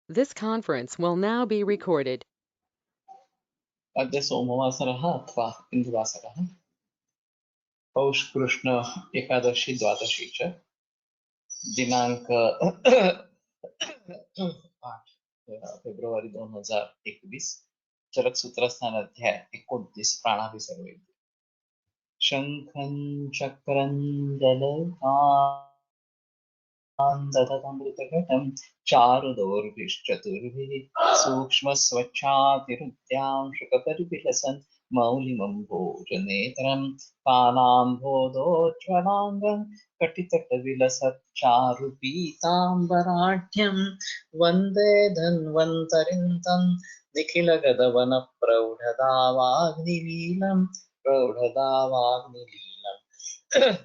This conference will now be recorded. अद्य सोमवासरः अथवा इन्दुवासरः पौषकृष्ण एकादशी द्वादशी च दिनांक 8 फेब्रुवारी 2021 चरक सूत्रस्थान अध्याय 29 प्राणाभिसर्ग शंखं चक्रं दधतमृतघटं चारुदौर्भिश्चतुर्भिः सूक्ष्मस्वच्छातिरुद्यां शुकपरिविलसन् मौलिमं भोजनेत्रं कालाम्भोदोज्ज्वलाङ्गं कटितटविलसच्चारुपीताम्बराढ्यं वन्दे धन्वन्तरिं तं निखिलगदवनप्रौढदावाग्निलीलं प्रौढदावाग्निलीलम्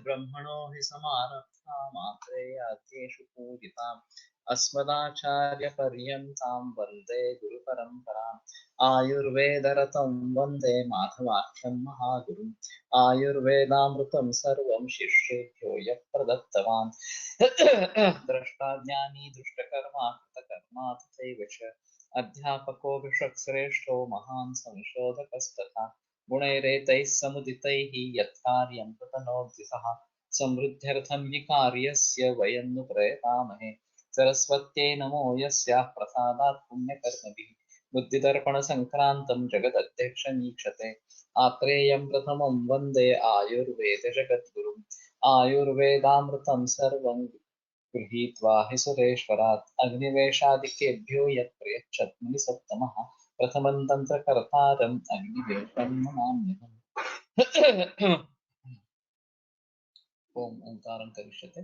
ब्रह्मणो हि समारब्धा मात्रेयाद्येषु पूजिताम् अस्मदाचार्यपर्यन्तां वन्दे गुरुपरम्पराम् आयुर्वेदरतं वन्दे माधवाख्यं महागुरुम् आयुर्वेदामृतं सर्वं शिष्येभ्यो यः प्रदत्तवान् द्रष्टा ज्ञानी दृष्टकर्मा कृतकर्मा तथैव च अध्यापको विषक्श्रेष्ठो महान् संशोधकस्तथा गुणैरेतैः समुदितैः यत्कार्यं कृतनोद्दिशः समृद्ध्यर्थं हि कार्यस्य वयं नु प्रयतामहे सरस्वत्यै नमो यस्याः प्रसादात् पुण्यकर्मभिः बुद्धिदर्पणसङ्क्रान्तं जगदध्यक्षमीक्षते आत्रेयं प्रथमं वन्दे आयुर्वेदजगद्गुरुम् आयुर्वेदामृतं सर्वं गृहीत्वा हि सुरेश्वरात् अग्निवेशादिकेभ्यो यत् प्रयच्छत् मुनिसत्तमः प्रथमं तन्त्रकर्तारम् अग्निवेशं नमाम्यहम्। ओम ओंकारं करिष्यते।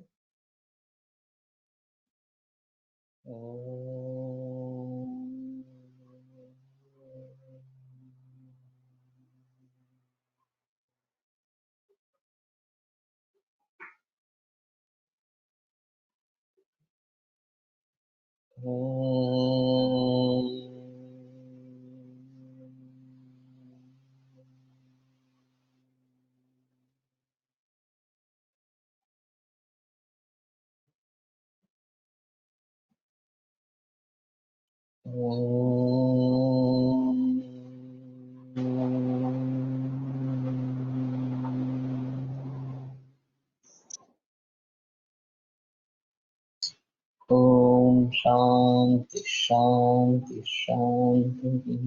ओम शांति शांति शांति।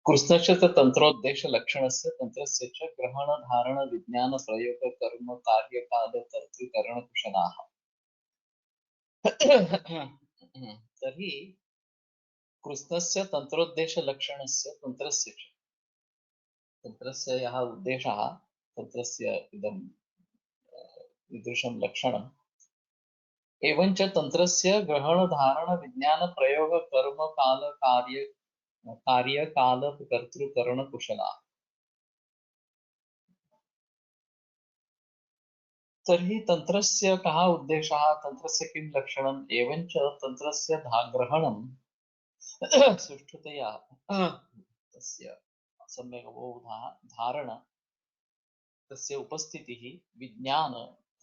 कृष्णस्य च तन्त्रोद्देश्य लक्षणस्य तन्त्रस्य च ग्रहण धारण विज्ञान प्रयोग कर्म कार्य काल कर्तृकरण कुशलाः। तर्हि कृष्णस्य तन्त्रोद्देश्य लक्षणस्य तन्त्रस्य च तन्त्रस्य यः उद्देशः तन्त्रस्य इदं ईदृशं लक्षणम् एवञ्च तन्त्रस्य ग्रहण धारण विज्ञान प्रयोग कर्म काल कार्य काल कर्तृकरण कुशलाः। तर्हि तन्त्रस्य कः उद्देशः तन्त्रस्य किं लक्षणम् एवञ्च तन्त्रस्य ग्रहणं सुष्ठुतया तस्य सम्यक् अवबोधः धारण तस्य उपस्थितिः विज्ञान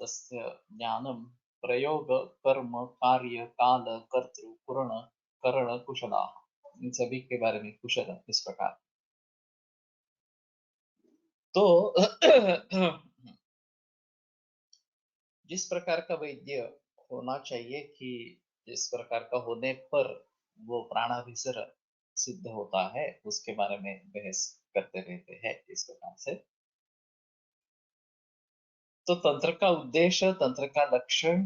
तस्य ज्ञानं प्रयोग कर्म कार्य काल कर्तृ पूर्ण करण कुशलाः इन सभी के बारे में कुशल इस प्रकार। तो जिस प्रकार का वैद्य होना चाहिए कि जिस प्रकार का होने पर वो प्राणाभिसर सिद्ध होता है उसके बारे में बहस करते रहते हैं इस प्रकार से। तो तंत्र का उद्देश्य तंत्र का लक्षण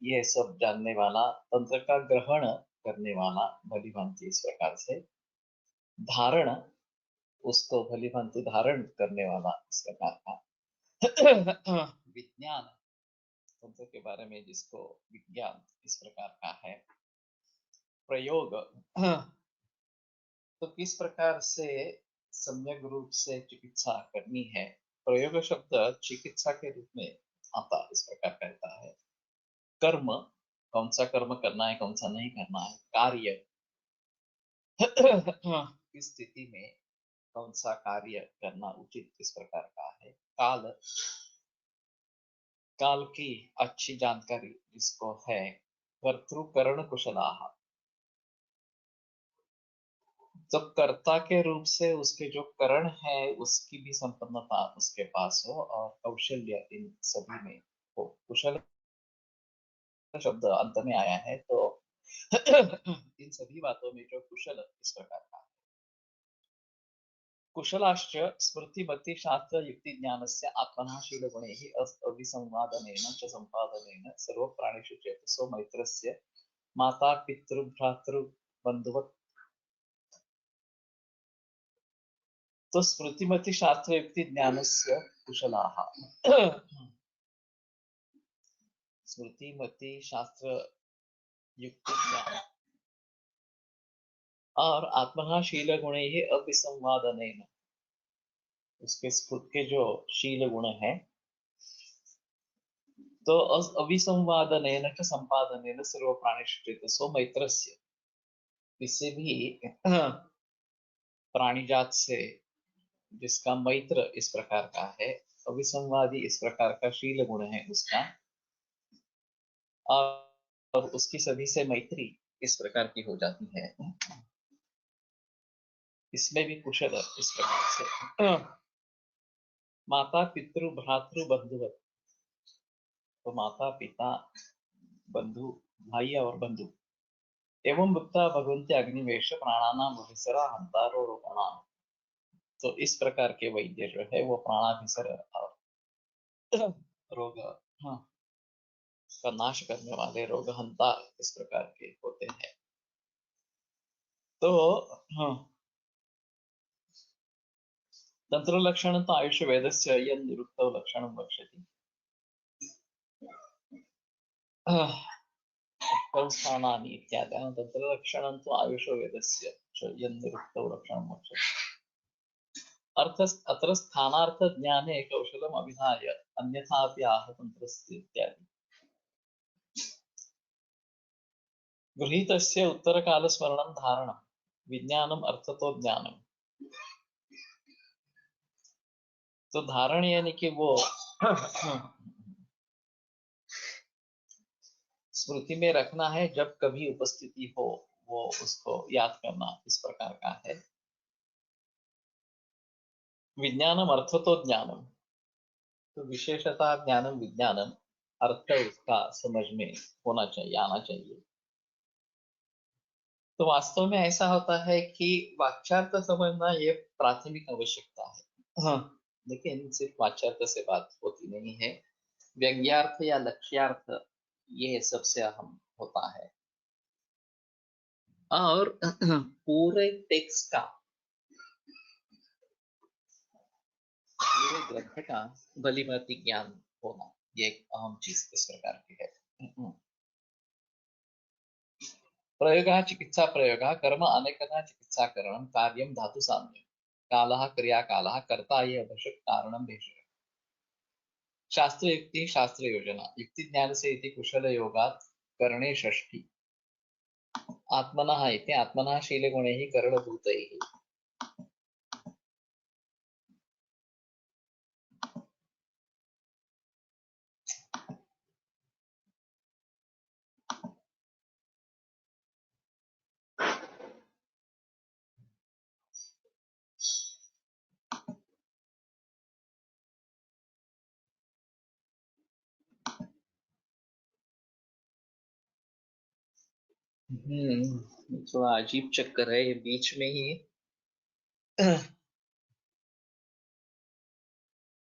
ये सब जानने वाला तंत्र का ग्रहण करने वाला भली भांति इस प्रकार से धारण उसको भली भांति धारण करने वाला इस प्रकार का विज्ञान तंत्र के बारे में जिसको विज्ञान इस प्रकार का है प्रयोग तो किस प्रकार से सम्यक रूप से चिकित्सा करनी है। प्रयोग शब्द चिकित्सा के रूप में आता इस प्रकार कहता है। कर्म कौन सा कर्म करना है, कौन सा नहीं करना है, कार्य इस स्थिति में कौन सा कार्य करना उचित इस प्रकार का है। काल, काल की अच्छी जानकारी जिसको है। कर्तृकरण कुशलाः, जब कर्ता के रूप से उसके जो करण है उसकी भी संपन्नता उसके पास हो और कौशल्य इन सभी में हो। कुशल शब्द अंत में आया है तो इन सभी बातों में जो कुशल इस प्रकार का है। कुशलाश्च स्मृतिमति शास्त्र युक्ति ज्ञानस्य आत्मनः शीलगुणैः अभिसंवादनेन च सम्पादनेन सर्वप्राणिषु चेतसो मैत्रस्य माता पितृ भ्रातृ बंधुवत्। तो स्मृतिमति शास्त्र युक्ति ज्ञानस्य कुशलाः स्मृतिमति शास्त्र युक्ति ज्ञान और आत्मनः शील गुणैः अभिसंवादनेन, उसके खुद के जो शील गुण है तो अभिसंवादनेन च संपादनेन सर्व प्राणिषु चेतसो मैत्रस्य, इससे भी प्राणी जात से जिसका मैत्र इस प्रकार का है, अभिसंवादी इस प्रकार का शील गुण है उसका, और उसकी सभी से मैत्री इस प्रकार की हो जाती है। इसमें भी कुशल इस प्रकार से माता पितृ भ्रातृ बंधुवत, तो माता पिता बंधु भाई और बंधु एवं भक्ता भगवंती अग्निवेश प्राणानाम अभिसरा हंतारो रोपणाम, तो इस प्रकार के वैद्य जो है वो प्राणाभिसर और रोग, हाँ, का नाश करने वाले रोगहंता इस प्रकार के होते हैं। तो हाँ, तंत्र लक्षण तो आयुष वेदस्य यन् निरुक्तौ लक्षणं वक्ष्यति। कर्मस्थानानि इत्यादि तत्र लक्षणं तु आयुष वेदस्य च यन् निरुक्तौ लक्षणं वक्ष्यति। अत्र स्थानार्थ ज्ञाने कौशलम अभिधाय अन्यथा अपि आह तंत्रस्य इत्यादि। गृहीतस्य उत्तरकाल स्मरणं धारणं विज्ञानम अर्थतो ज्ञानम, तो धारण यानी कि वो स्मृति में रखना है, जब कभी उपस्थिति हो वो उसको याद करना इस प्रकार का है। विज्ञानम अर्थतो ज्ञानम, तो विशेषतः ज्ञानम विज्ञानम, अर्थ उसका समझ में होना चाहिए, आना चाहिए। तो वास्तव में ऐसा होता है कि वाक्यार्थ समझना ये प्राथमिक आवश्यकता है। हाँ, लेकिन सिर्फ वाक्यार्थ से बात होती नहीं है, व्यंग्यार्थ या लक्ष्यार्थ ये सबसे अहम होता है। और पूरे टेक्स्ट का, पूरे ग्रंथ का भलीभांति ज्ञान होना ये एक अहम चीज इस प्रकार की है। प्रयोगः चिकित्सा प्रयोगः कर्म अनेकधा चिकित्सा करणं कार्यं धातु साम्यं कालः क्रिया कालः कर्ता ये अवश्यक कारणं भेषज। शास्त्र युक्ति शास्त्र योजना युक्ति ज्ञान से इति कुशल योगात् करणे षष्ठी आत्मनः इति आत्मनः शीलगुणैः करणभूतैः। थोड़ा अजीब चक्कर है ये, बीच में ही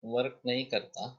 वर्क नहीं करता।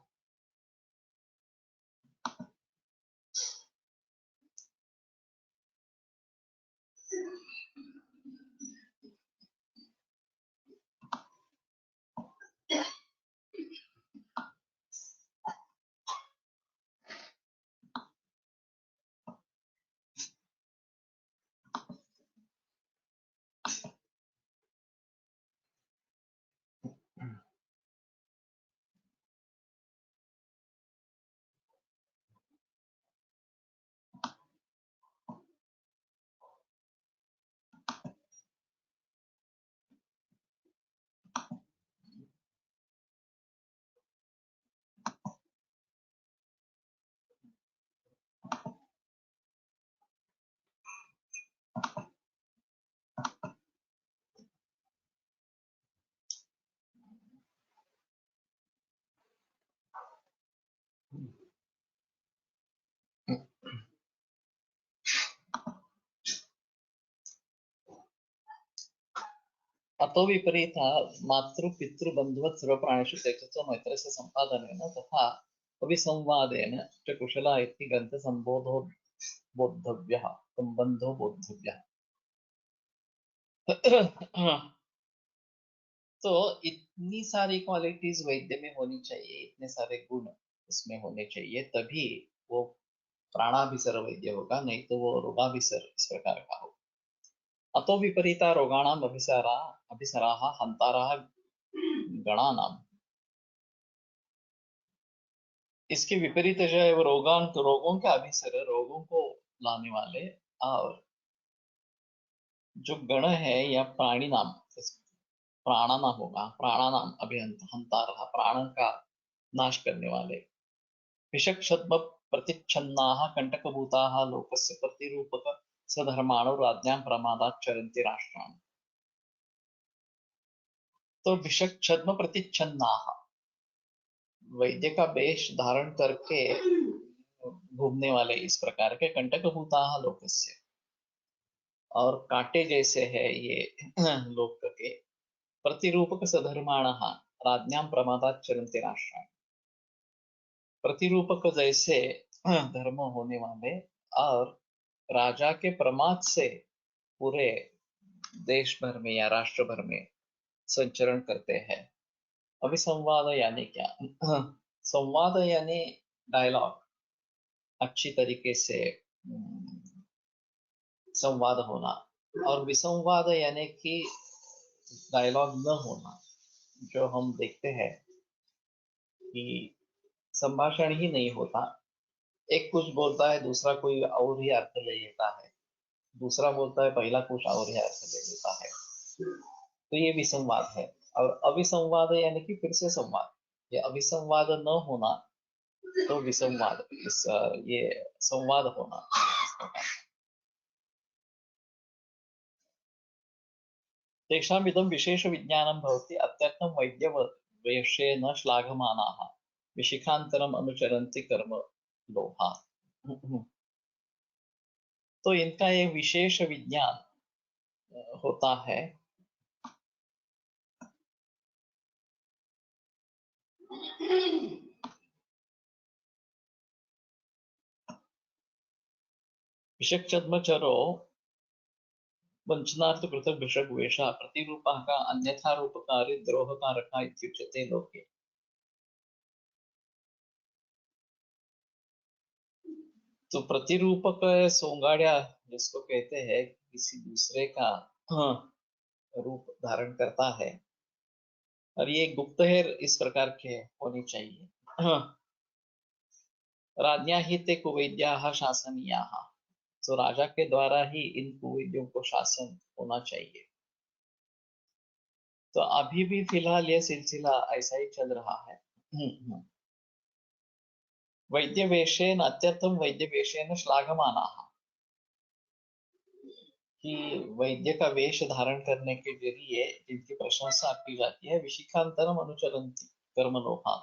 अतो विपरीता मातृ पितृ बंधुवत् सर्व प्राणेषु तेजस्व मैत्रस्य संपादनेन तथा अभिसंवादेन च कुशला इति ग्रंथ संबोधो बोद्धव्यः संबंधो बोद्धव्यः। तो इतनी सारी क्वालिटीज वैद्य में होनी चाहिए, इतने सारे गुण उसमें होने चाहिए, तभी वो प्राणाभिसर वैद्य होगा, नहीं तो वो रोगाभिसर इस प्रकार का होगा। अतो विपरीता रोगाणाम अभिसराः हंताराः गणानाम। इसके विपरीत जो है वो रोगों के अभिसर, रोगों को लाने वाले, और जो गण है या प्राणी नाम, प्राणा होगा, प्राणानाम अभिहंत हंतारः, प्राण का नाश करने वाले, विषक्षद्म प्रतिच्छन्नाः कंटकभूताः लोकस्य प्रतिरूपक सधर्माणो राज्ञां प्रमादात् चरन्ति राष्ट्राणि। तो विषक्षद्म प्रतिच्छन्नाः, वैद्य का वेश धारण करके घूमने वाले इस प्रकार के, कंटकभूताः लोकस्य, और कांटे जैसे है ये लोक के, प्रतिरूपक सधर्माणः राज्ञां प्रमादात् चरन्ति राष्ट्राणि, प्रतिरूपक जैसे धर्म होने वाले और राजा के प्रमाद से पूरे देश भर में या राष्ट्र भर में संचरण करते हैं। अभी संवाद यानी क्या? संवाद यानी डायलॉग, अच्छी तरीके से संवाद होना, और विसंवाद यानी कि डायलॉग न होना। जो हम देखते हैं कि संभाषण ही नहीं होता, एक कुछ बोलता है, दूसरा कोई और ही अर्थ ले लेता है, दूसरा बोलता है, पहला कुछ और ही अर्थ ले लेता है, तो ये विसंवाद है। और अविसंवाद यानी कि फिर से संवाद, ये अभिसंवाद न होना तो विसंवाद, ये संवाद होना। तेषामिदं विशेष विज्ञानं भवति अत्यर्थं वैद्यवेषेन श्लाघमानाः विशिखान्तरम् अनुचरन्ति कर्म लोभात्। तो इनका ये विशेष विज्ञान होता है। विषक्षद्मचरो वंचनार्थ पृथक विषग्वेषः प्रतिरूपः का अन्यथा रूपकारी द्रोहकारक इत्युच्यते लोके। तो प्रतिरूपक सोंगाड़िया जिसको कहते हैं, किसी दूसरे का रूप धारण करता है, और ये गुप्तहेर इस प्रकार के होनी चाहिए। राज्ञा ही ते कुवैद्याः शासनीयाः, तो राजा के द्वारा ही इन कुवैद्यों को शासन होना चाहिए। तो अभी भी फिलहाल ये सिलसिला ऐसा ही चल रहा है। वैद्यवेषेन अत्यर्थम वैद्यवेषेन श्लाघमानाः, कि वैद्य का वेश धारण करने के जरिए जिनकी प्रशंसा की जाती है, विशिखांतरम अनुचरन्ति कर्मलोभा।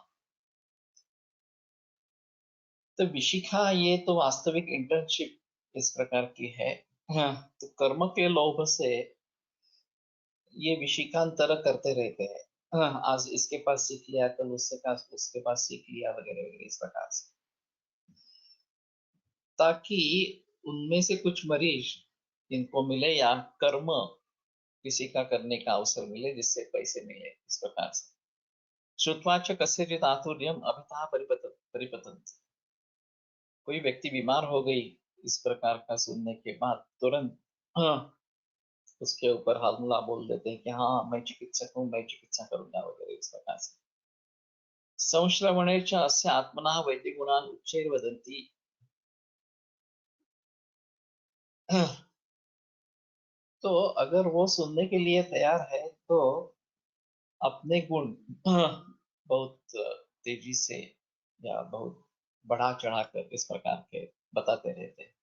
तो विशिखा ये तो वास्तविक इंटर्नशिप इस प्रकार की है। हाँ, तो कर्म के लोभ से ये विशिकांतर करते रहते हैं। हाँ, आज इसके पास सीख लिया, कल उसके पास सीख लिया, वगैरह वगैरह इस प्रकार से, ताकि उनमें से कुछ मरीज इनको मिले या कर्म किसी का करने का अवसर मिले, जिससे पैसे मिले, इस प्रकार से। श्रुत्वा च कस्यचित् आतुर्यम् अभितः परिपतन्ति। कोई व्यक्ति बीमार हो गई, इस प्रकार का सुनने के बाद तुरंत उसके ऊपर हमला बोल देते हैं कि हाँ मैं चिकित्सक हूँ, मैं चिकित्सा करूंगा, वगैरह इस प्रकार से। संश्रवणे च अस्य आत्मनः वैद्यगुणान् उच्चैर्वदन्ति। तो अगर वो सुनने के लिए तैयार है तो अपने गुण बहुत तेजी से या बहुत बढ़ा चढ़ा कर इस प्रकार के बताते रहते हैं।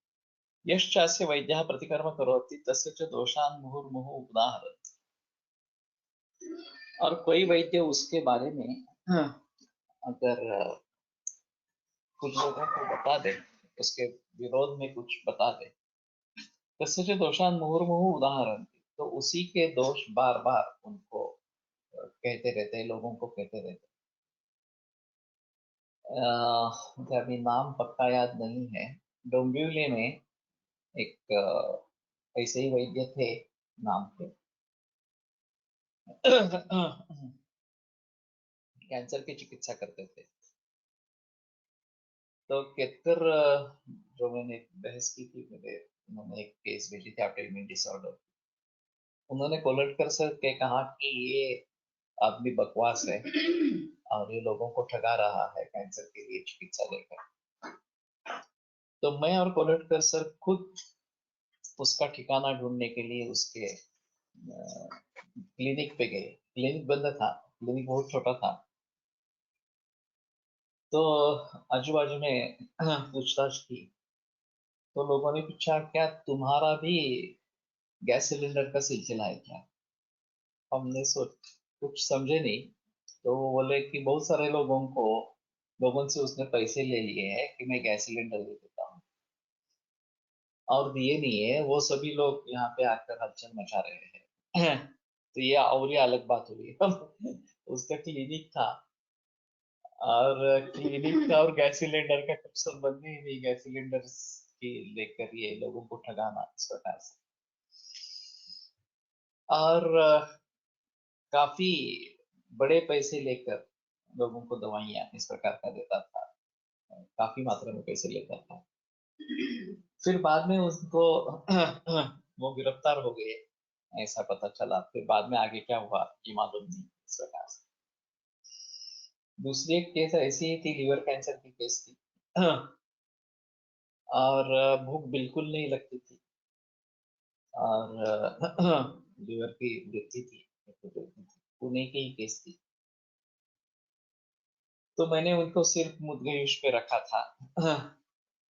यश्चास्य वैद्यः प्रतिकर्म करोति तस्य च दोषान् मुहुर्मुहुः उदाहरति। और कोई वैद्य उसके बारे में अगर कुछ लोगों को बता दे, उसके विरोध में कुछ बता दे, तस्य च दोषान् मुहुर्मुहुः उदाहरन्ति, तो उसी के दोष बार बार उनको कहते रहते हैं, लोगों को कहते रहते हैं। मुझे अभी नाम पक्का याद नहीं है। डोंबिवली में एक ऐसे ही वैद्य थे नाम के, कैंसर की चिकित्सा करते थे। तो कहकर जो मैंने बहस की थी, मेरे उन्होंने एक केस भेजी थी ऑटोइम्यून डिसऑर्डर। उन्होंने कोलट कर सर के कहा कि ये आदमी बकवास है और ये लोगों को ठगा रहा है कैंसर के लिए चिकित्सा लेकर। तो मैं और कोलटकर सर खुद उसका ठिकाना ढूंढने के लिए उसके क्लिनिक पे गए। क्लिनिक बंद था, क्लिनिक बहुत छोटा था। तो आजू बाजू में पूछताछ की, तो लोगों ने पूछा क्या तुम्हारा भी गैस सिलेंडर का सिलसिला है क्या? हमने सोच कुछ समझे नहीं। तो वो बोले कि बहुत सारे लोगों से उसने पैसे ले लिए हैं कि मैं गैस सिलेंडर दे देता हूँ, और दिए नहीं है। वो सभी लोग यहाँ पे आकर हलचल मचा रहे हैं। तो ये और ये अलग बात हुई। उसका क्लिनिक था, और क्लिनिक का और गैस सिलेंडर का कुछ संबंध ही नहीं। गैस सिलेंडर की लेकर ये लोगों को ठगाना इस प्रकार से। और काफी बड़े पैसे लेकर लोगों को दवाइयाँ इस प्रकार का देता था, काफी मात्रा में पैसे लेता था। फिर बाद में उसको वो गिरफ्तार हो गए, ऐसा पता चला। फिर बाद में आगे क्या हुआ ये मालूम नहीं इस प्रकार से। दूसरी एक केस ऐसी ही थी, लीवर कैंसर की केस थी। और भूख बिल्कुल नहीं लगती थी, और लीवर की वृद्धि थी, पुणे की ही केस थी। तो मैंने उनको सिर्फ मुद्गयूश पे रखा था।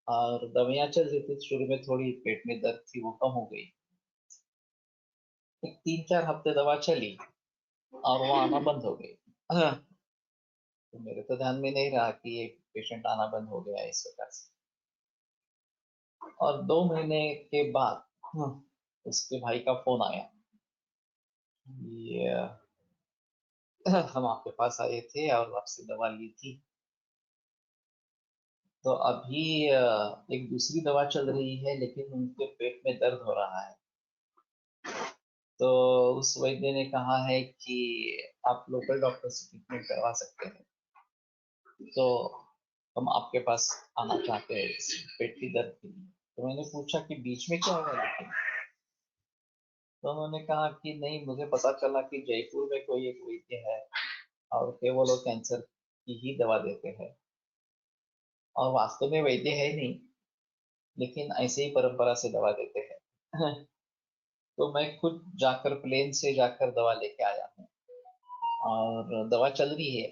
और दवाइयाँ चल रही थी। शुरू में थोड़ी पेट में दर्द थी, वो कम हो गई। एक 3-4 हफ्ते दवा चली और वो आना बंद हो गई। तो मेरे तो ध्यान में नहीं रहा कि ये पेशेंट आना बंद हो गया है इस प्रकार से। और 2 महीने के बाद उसके भाई का फोन आया, ये हम आपके पास आए थे और आपसे दवा ली थी, तो अभी एक दूसरी दवा चल रही है लेकिन उनके पेट में दर्द हो रहा है। तो उस वैद्य ने कहा है कि आप लोकल डॉक्टर से ट्रीटमेंट करवा सकते हैं, तो हम आपके पास आना चाहते हैं इस पेट की दर्द के लिए। तो मैंने पूछा कि बीच में क्या हुआ लेकिन? तो उन्होंने कहा कि नहीं, मुझे पता चला कि जयपुर में कोई एक वैद्य है और केवल वो कैंसर की ही दवा देते हैं, और वास्तव में वैद्य है नहीं, लेकिन ऐसे ही परंपरा से दवा देते हैं। तो मैं खुद जाकर प्लेन से जाकर दवा लेके आया हूँ, और दवा चल रही है।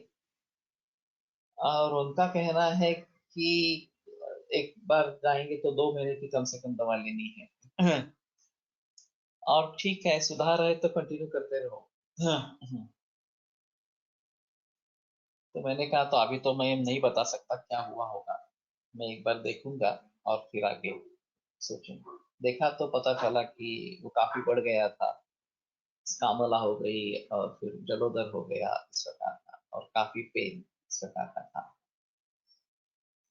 और उनका कहना है कि एक बार जाएंगे तो 2 महीने की कम से कम दवा लेनी है। और ठीक है, सुधार है तो कंटिन्यू करते रहो। तो मैंने कहा तो अभी तो मैं नहीं बता सकता क्या हुआ होगा, मैं एक बार देखूंगा और फिर आगे सोचूंगा। देखा तो पता चला कि वो काफी बढ़ गया था, कामला हो गई और फिर जलोदर हो गया इस प्रकार का, और काफी पेन इस प्रकार का था।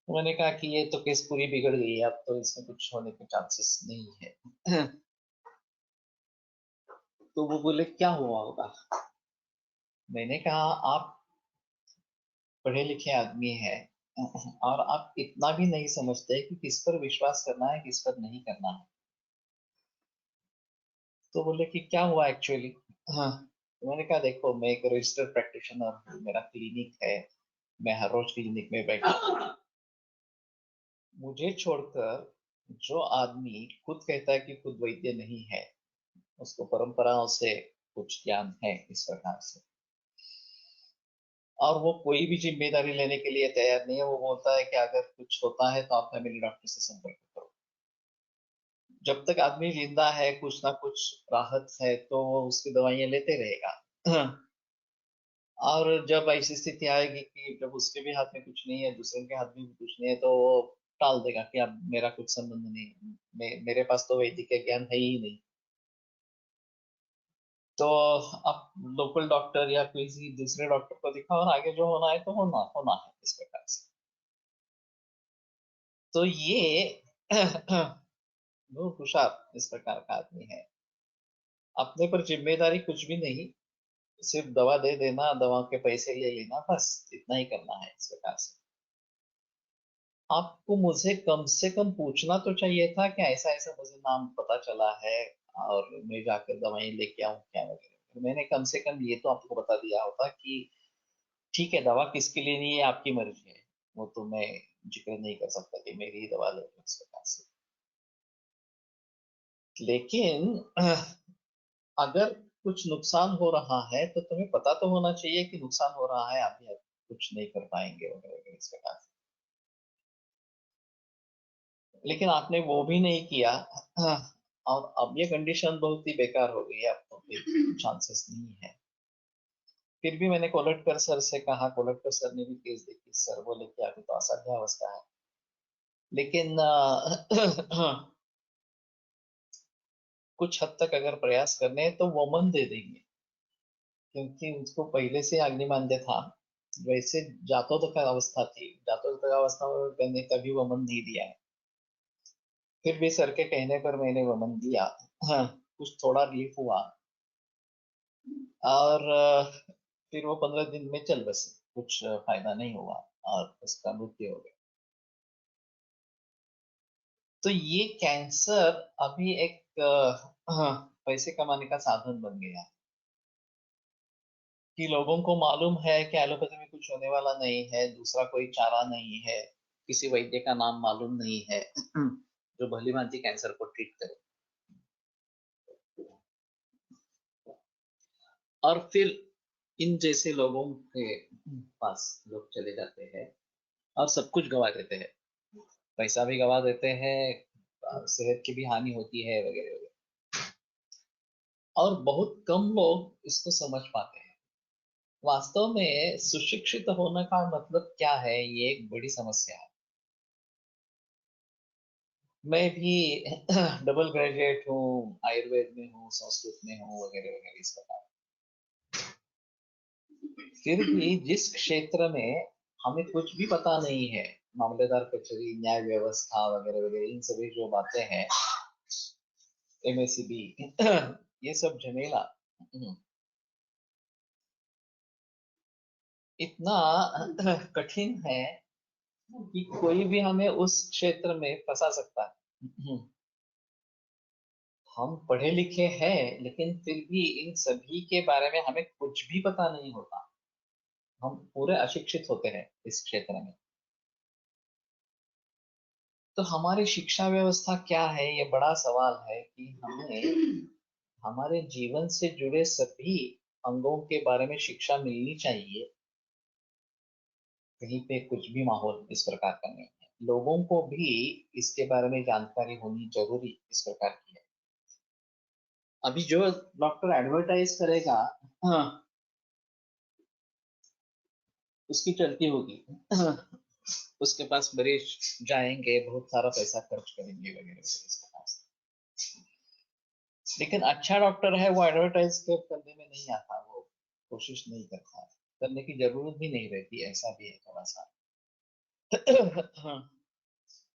तो मैंने कहा कि ये तो केस पूरी बिगड़ गई है, अब तो इसमें कुछ होने के चांसेस नहीं है। तो वो बोले क्या हुआ होगा? मैंने कहा आप पढ़े लिखे आदमी हैं, और आप इतना भी नहीं समझते कि किस पर विश्वास करना है किस पर नहीं करना है। तो बोले कि क्या हुआ एक्चुअली? हाँ। तो मैंने कहा देखो, मैं एक रजिस्टर्ड प्रैक्टिशनर हूँ, मेरा क्लिनिक है, मैं हर रोज क्लिनिक में बैठता हूँ। मुझे छोड़कर जो आदमी खुद कहता है कि खुद वैद्य नहीं है, उसको परंपराओं से कुछ ज्ञान है इस प्रकार से, और वो कोई भी जिम्मेदारी लेने के लिए तैयार नहीं है। वो बोलता है कि अगर कुछ होता है तो आप फैमिली डॉक्टर से संपर्क करो। जब तक आदमी जिंदा है कुछ ना कुछ राहत है तो वो उसकी दवाइयां लेते रहेगा। और जब ऐसी स्थिति आएगी कि जब उसके भी हाथ में कुछ नहीं है, दूसरे के हाथ में भी कुछ नहीं है, तो वो टाल देगा कि अब मेरा कुछ संबंध नहीं है, मेरे पास तो वैदिक ज्ञान है ही नहीं। तो अब लोकल डॉक्टर या किसी दूसरे डॉक्टर को दिखाओ और आगे जो होना है तो होना होना है इस प्रकार से। तो ये बहुत होशियार इस प्रकार का आदमी है। अपने पर जिम्मेदारी कुछ भी नहीं, सिर्फ दवा दे देना, दवा के पैसे ले लेना, बस इतना ही करना है इस प्रकार से। आपको मुझे कम से कम पूछना तो चाहिए था कि ऐसा ऐसा मुझे नाम पता चला है और मैं जाकर दवाई लेके आऊं क्या वगैरह। मैंने कम से कम ये तो आपको बता दिया होता कि ठीक है, दवा किसके लिए नहीं है आपकी मर्जी है, वो तो मैं जिक्र नहीं कर सकता कि मेरी ही दवा ले लो इस प्रकार से। लेकिन अगर कुछ नुकसान हो रहा है तो तुम्हें पता तो होना चाहिए कि नुकसान हो रहा है, अभी आप कुछ नहीं कर पाएंगे वगैरह वगैरह इस प्रकार से। लेकिन आपने वो भी नहीं किया। और अब ये कंडीशन बहुत ही बेकार हो गई है, अब तो फिर चांसेस नहीं है। फिर भी मैंने कोलटकर सर से कहा, कोलटकर सर ने भी केस देखी, सर बोले कि अभी तो असाध्य अवस्था है। लेकिन कुछ हद तक अगर प्रयास करने हैं तो वमन दे देंगे, क्योंकि उसको पहले से अग्निमांद्य था। वैसे जातोदक अवस्था थी, जातोदक अवस्था में मैंने कभी वमन नहीं दिया है। फिर भी सर के कहने पर मैंने वमन दिया। हाँ, कुछ थोड़ा रिलीफ हुआ। और फिर वो 15 दिन में चल बसे, कुछ फायदा नहीं हुआ और उसका मृत्यु हो गया। तो ये कैंसर अभी एक पैसे कमाने का साधन बन गया है। कि लोगों को मालूम है कि एलोपैथी में कुछ होने वाला नहीं है, दूसरा कोई चारा नहीं है, किसी वैद्य का नाम मालूम नहीं है जो भली भांति कैंसर को ट्रीट करे। और फिर इन जैसे लोगों के पास लोग चले जाते हैं और सब कुछ गवा देते हैं, पैसा भी गवा देते हैं, सेहत की भी हानि होती है वगैरह वगैरह। और बहुत कम लोग इसको समझ पाते हैं। वास्तव में सुशिक्षित होने का मतलब क्या है, ये एक बड़ी समस्या है। मैं भी डबल ग्रेजुएट हूँ, आयुर्वेद में हूँ, संस्कृत में हूँ वगैरह वगैरह इस प्रकार। फिर भी जिस क्षेत्र में हमें कुछ भी पता नहीं है, मामलेदार कचहरी, न्याय व्यवस्था वगैरह वगैरह, इन सभी जो बातें हैं, एमएसीबी, ये सब झमेला इतना कठिन है कि कोई भी हमें उस क्षेत्र में फंसा सकता है। हम पढ़े लिखे हैं लेकिन फिर भी इन सभी के बारे में हमें कुछ भी पता नहीं होता। हम पूरे अशिक्षित होते हैं इस क्षेत्र में। तो हमारी शिक्षा व्यवस्था क्या है, ये बड़ा सवाल है कि हमें हमारे जीवन से जुड़े सभी अंगों के बारे में शिक्षा मिलनी चाहिए। कहीं पे कुछ भी माहौल इस प्रकार का नहीं है, लोगों को भी इसके बारे में जानकारी होनी जरूरी इस प्रकार की है। अभी जो डॉक्टर एडवर्टाइज करेगा, हाँ, उसकी चलती होगी। उसके पास मरीज जाएंगे, बहुत सारा पैसा खर्च करेंगे वगैरह वगैरह इसके पास। लेकिन अच्छा डॉक्टर है वो एडवर्टाइज करने में नहीं आता, वो कोशिश नहीं करता, करने की जरूरत भी नहीं रहती, ऐसा भी है थोड़ा सा। हाँ,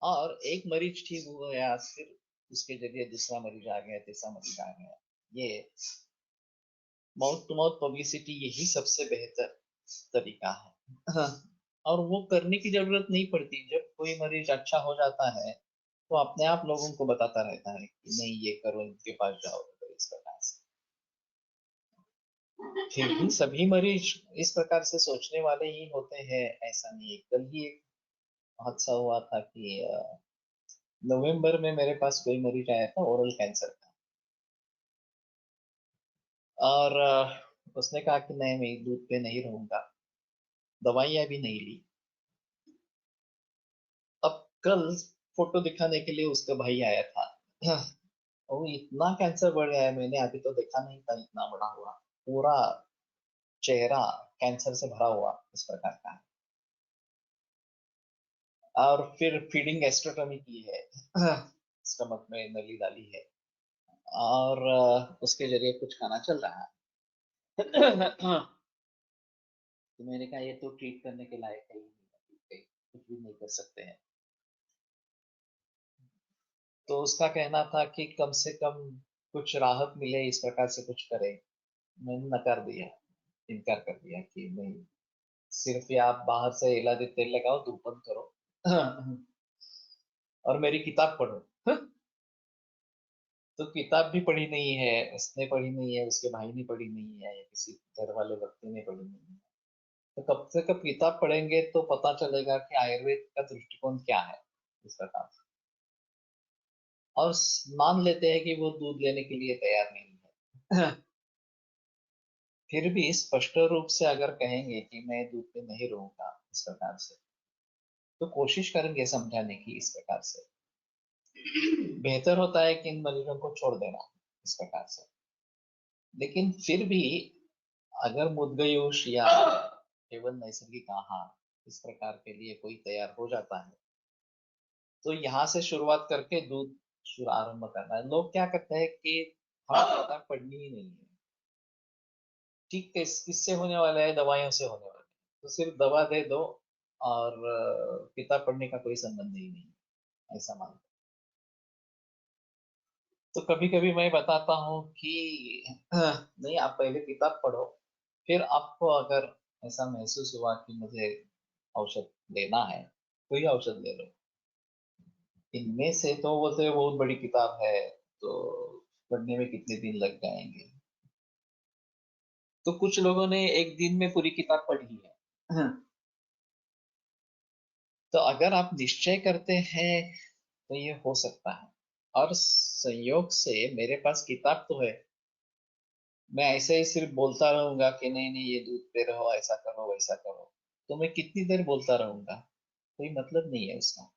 और एक मरीज ठीक हो गया, फिर उसके जरिए दूसरा मरीज आ गया, तीसरा मरीज आ गया। ये माउथ टू माउथ पब्लिसिटी यही सबसे बेहतर तरीका है। हाँ, और वो करने की जरूरत नहीं पड़ती। जब कोई मरीज अच्छा हो जाता है तो अपने आप लोगों को बताता रहता है कि नहीं ये करो, इनके पास जाओ, तो इस प्रकार से। फिर भी सभी मरीज इस प्रकार से सोचने वाले ही होते हैं ऐसा नहीं है। कल ही एक हादसा हुआ था कि नवंबर में मेरे पास कोई मरीज आया था ओरल कैंसर का। और उसने कहा कि नहीं मैं दूध पे नहीं रहूंगा, दवाइयां भी नहीं ली। अब कल फोटो दिखाने के लिए उसका भाई आया था। वो इतना कैंसर बढ़ गया है, मैंने अभी तो देखा नहीं था इतना बड़ा हुआ। पूरा चेहरा कैंसर से भरा हुआ इस प्रकार का है। और फिर फीडिंग एस्ट्रोटमी की है, स्टमक में नली डाली है, और उसके जरिए कुछ खाना चल रहा है। तो मैंने कहा ये तो ट्रीट करने के लायक है ही नहीं, कुछ भी नहीं कर सकते हैं। तो उसका कहना था कि कम से कम कुछ राहत मिले, इस प्रकार से कुछ करे। मैंने नकार दिया, इनकार कर दिया कि नहीं, सिर्फ ये आप बाहर से इलाज तेल लगाओ, धूप बंद करो, और मेरी किताब पढ़ो। तो किताब भी पढ़ी नहीं है, उसने पढ़ी नहीं है, उसके भाई ने पढ़ी नहीं है, या किसी घर वाले व्यक्ति ने पढ़ी नहीं है। तो कब से कब किताब पढ़ेंगे तो पता चलेगा कि आयुर्वेद का दृष्टिकोण क्या है इस प्रकार से। और मान लेते हैं कि वो दूध लेने के लिए तैयार नहीं है। फिर भी स्पष्ट रूप से अगर कहेंगे कि मैं दूध पे नहीं रहूंगा इस प्रकार से, तो कोशिश करेंगे समझाने की इस प्रकार से। बेहतर होता है कि इन मरीजों को छोड़ देना इस प्रकार से। लेकिन फिर भी अगर मुद्गयूश या केवल नैसर्गिक आहार इस प्रकार के लिए कोई तैयार हो जाता है, तो यहाँ से शुरुआत करके दूध आरंभ करना है। लोग क्या करते हैं कि हमें किताब पढ़नी ही नहीं है, ठीक किससे होने वाला है, दवाइयों से होने वाला है, तो सिर्फ दवा दे दो, और किताब पढ़ने का कोई संबंध ही नहीं है, ऐसा मानते हैं। तो कभी कभी मैं बताता हूँ कि नहीं, आप पहले किताब पढ़ो, फिर आपको अगर ऐसा महसूस हुआ कि मुझे औषध लेना है, कोई औषध ले लो। इनमें से तो वो तो बहुत बड़ी किताब है, तो पढ़ने में कितने दिन लग जाएंगे। तो कुछ लोगों ने एक दिन में पूरी किताब पढ़ ली है। तो अगर आप निश्चय करते हैं तो ये हो सकता है। और संयोग से मेरे पास किताब तो है, मैं ऐसे ही सिर्फ बोलता रहूंगा कि नहीं नहीं ये दूध पे रहो, ऐसा करो वैसा करो, तो मैं कितनी देर बोलता रहूंगा, कोई मतलब नहीं है उसका।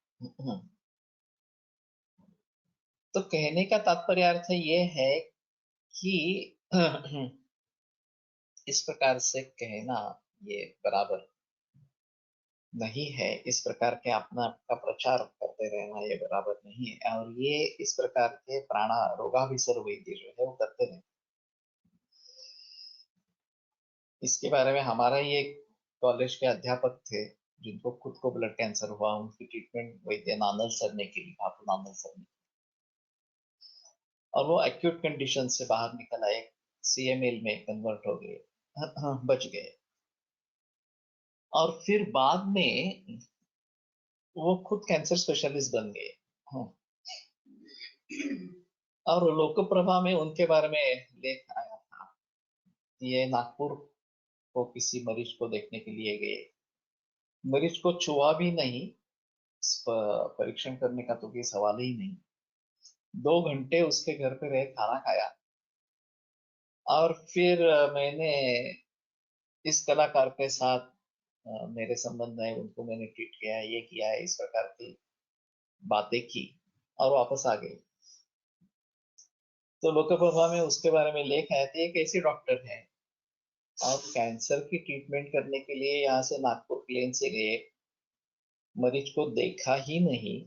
तो कहने का तात्पर्य अर्थ ये है कि इस प्रकार से कहना ये बराबर नहीं है, इस प्रकार के अपना आपका प्रचार करते रहना ये बराबर नहीं है। और ये इस प्रकार के प्राणा रोगाभिसर वैद्य जो है वो करते रहे। इसके बारे में हमारा ही एक कॉलेज के अध्यापक थे, जिनको खुद को ब्लड कैंसर हुआ, उनकी ट्रीटमेंट वैद्य नानल सर ने की, बापू नानल सर ने। और वो एक्यूट कंडीशन से बाहर निकल आए, सीएमएल में कन्वर्ट हो गए, बच गए। और फिर बाद में वो खुद कैंसर स्पेशलिस्ट बन गए। हाँ। और लोकप्रभा में उनके बारे में लेख आया था। ये नागपुर को किसी मरीज को देखने के लिए गए, मरीज को छुआ भी नहीं, परीक्षण करने का तो कोई सवाल ही नहीं। 2 घंटे उसके घर पे रहे, खाना खाया, और फिर मैंने इस कलाकार के साथ मेरे संबंध है, उनको मैंने ट्रीट किया है, ये किया है, इस प्रकार की बातें की, और वापस आ गए। तो लोकप्रभा में उसके बारे में लेख आए थे, एक ऐसी डॉक्टर है, और कैंसर की ट्रीटमेंट करने के लिए यहाँ से नागपुर प्लेन से गए, मरीज को देखा ही नहीं।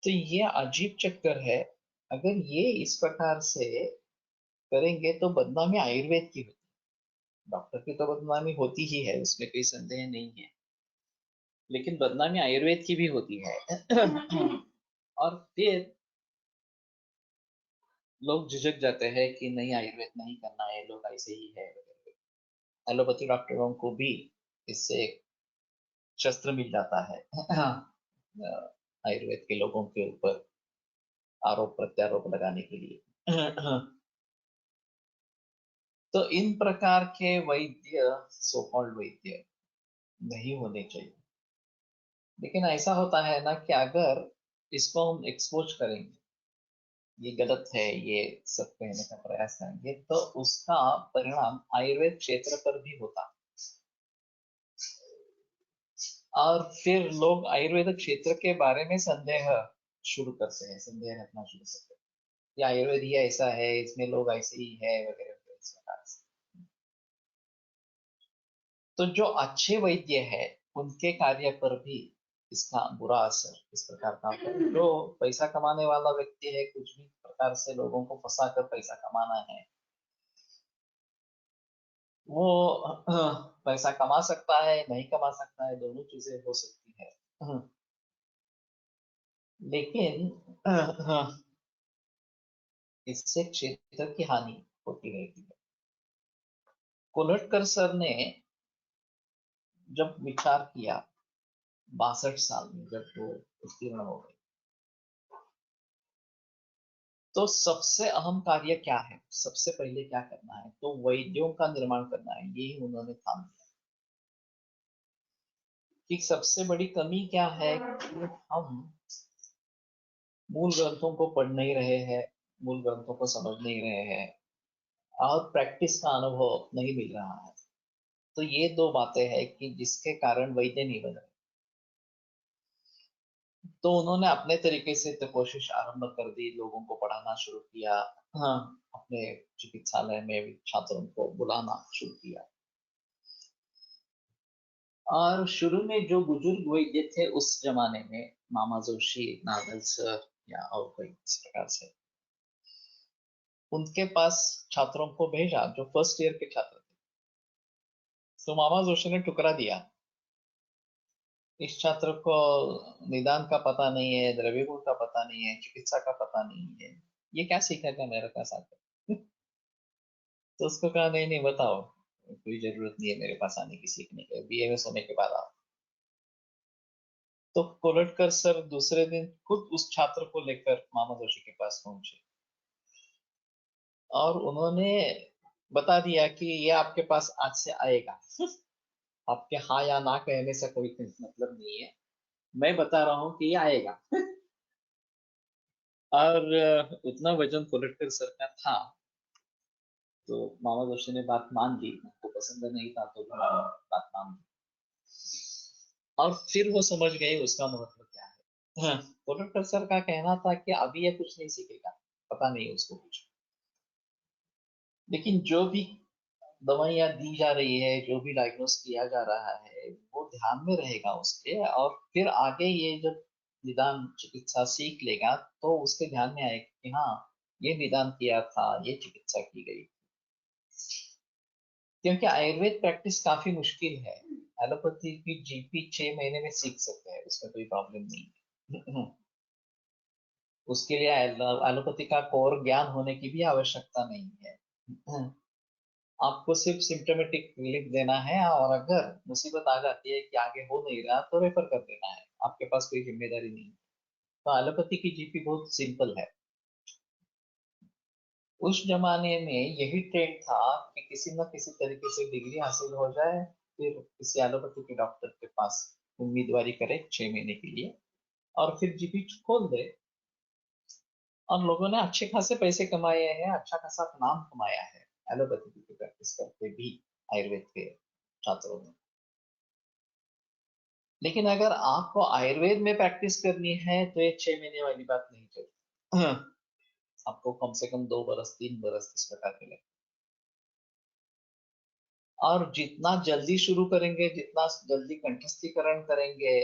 तो ये अजीब चक्कर है। अगर ये इस प्रकार से करेंगे तो बदनामी आयुर्वेद की होती है। डॉक्टर की तो बदनामी होती ही है, उसमें कोई संदेह नहीं है, लेकिन बदनामी आयुर्वेद की भी होती है। और फिर लोग झिझक जाते हैं कि नहीं आयुर्वेद नहीं करना है, लोग ऐसे ही है। एलोपैथी डॉक्टरों को भी इससे एक शस्त्र मिल जाता है, आयुर्वेद के लोगों के ऊपर आरोप प्रत्यारोप लगाने के लिए। तो इन प्रकार के वैद्य, सो कॉल्ड वैद्य, नहीं होने चाहिए। लेकिन ऐसा होता है ना कि अगर इसको हम एक्सपोज करेंगे, ये गलत है, ये सब कहने का प्रयास करेंगे, तो उसका परिणाम आयुर्वेद क्षेत्र पर भी होता। और फिर लोग आयुर्वेद क्षेत्र के बारे में संदेह शुरू करते हैं, संदेह रखना शुरू करते हैं, ये आयुर्वेद ही ऐसा है, इसमें लोग ऐसे ही है वगैरह वगैरह इस प्रकार से। तो जो अच्छे वैद्य है उनके कार्य पर भी इसका बुरा असर इस प्रकार का होता है। जो पैसा कमाने वाला व्यक्ति है, कुछ भी प्रकार से लोगों को फंसा कर पैसा कमाना है, वो पैसा कमा सकता है, नहीं कमा सकता है, दोनों चीजें हो सकती है। लेकिन इससे क्षेत्र की हानि होती रहती है। कोलटकर सर ने जब विचार किया 62 साल में, जब वो उत्तीर्ण हो गए, तो सबसे अहम कार्य क्या है, सबसे पहले क्या करना है, तो वैद्यों का निर्माण करना है, यही उन्होंने ठान लिया। कि सबसे बड़ी कमी क्या है कि हम मूल ग्रंथों को पढ़ नहीं रहे हैं, मूल ग्रंथों को समझ नहीं रहे हैं, और प्रैक्टिस का अनुभव नहीं मिल रहा है। तो ये दो बातें हैं कि जिसके कारण वैद्य नहीं बन रहे। तो उन्होंने अपने तरीके से तो कोशिश आरंभ कर दी, लोगों को पढ़ाना शुरू किया। हाँ, अपने चिकित्सालय में भी छात्रों को बुलाना शुरू किया। और शुरू में जो बुजुर्ग वैद्य थे उस जमाने में, मामा जोशी, नागल सर या और कोई इस प्रकार से, उनके पास छात्रों को भेजा जो फर्स्ट ईयर के छात्र थे। तो मामा जोशी ने ठुकरा दिया, इस छात्र को निदान का पता नहीं है, द्रव्य गुण का पता नहीं है, चिकित्सा का पता नहीं है, ये क्या सीखेगा मेरे पास आकर। तो उसको कहा नहीं नहीं बताओ, कोई जरूरत नहीं है मेरे पास आने की सीखने के, बीएमएस होने के बाद आओ। तो कोलटकर सर दूसरे दिन खुद उस छात्र को लेकर मामा जोशी के पास पहुंचे, और उन्होंने बता दिया कि ये आपके पास आज से आएगा। आपके हाँ या ना कहने से कोई मतलब नहीं है, मैं बता रहा हूँ कि ये आएगा। और उतना वजन कोलटकर सर का था, तो मामा जोशी ने बात मान ली, उनको पसंद नहीं था तो भी बात मान ली। और फिर वो समझ गए उसका महत्व क्या है। हाँ, कोलटकर सर का कहना था कि अभी ये कुछ नहीं सीखेगा, पता नहीं उसको कुछ, लेकिन जो भी दवाइयाँ दी जा रही है, जो भी डायग्नोस किया जा रहा है, वो ध्यान में रहेगा उसके, और फिर आगे ये जब निदान चिकित्सा सीख लेगा तो उसके ध्यान में आएगा कि हाँ, ये निदान किया था, ये चिकित्सा की गई। क्योंकि आयुर्वेद प्रैक्टिस काफी मुश्किल है। एलोपैथी की जीपी 6 महीने में सीख सकते हैं, उसमें कोई प्रॉब्लम नहीं है। उसके लिए एलोपैथी का कोर ज्ञान होने की भी आवश्यकता नहीं है। आपको सिर्फ सिम्टोमेटिक रिलीफ देना है, और अगर मुसीबत आ जाती है कि आगे हो नहीं रहा तो रेफर कर देना है, आपके पास कोई जिम्मेदारी नहीं है। तो एलोपैथी की जीपी बहुत सिंपल है। उस जमाने में यही ट्रेंड था कि किसी न किसी तरीके से डिग्री हासिल हो जाए, फिर किसी एलोपैथी के डॉक्टर के पास उम्मीदवारी करे 6 महीने के लिए, और फिर जीपी खोल दे। और लोगों ने अच्छे खासे पैसे कमाए हैं, अच्छा खासा नाम कमाया है एलोपैथी की प्रैक्टिस करके भी, आयुर्वेद के छात्रों ने। लेकिन अगर आपको आयुर्वेद में प्रैक्टिस करनी है तो ये 6 महीने वाली बात नहीं चलती। आपको कम से कम 2 बरस 3 बरस इस प्रकार के लगे। और जितना जल्दी शुरू करेंगे, जितना जल्दी कंठस्थीकरण करेंगे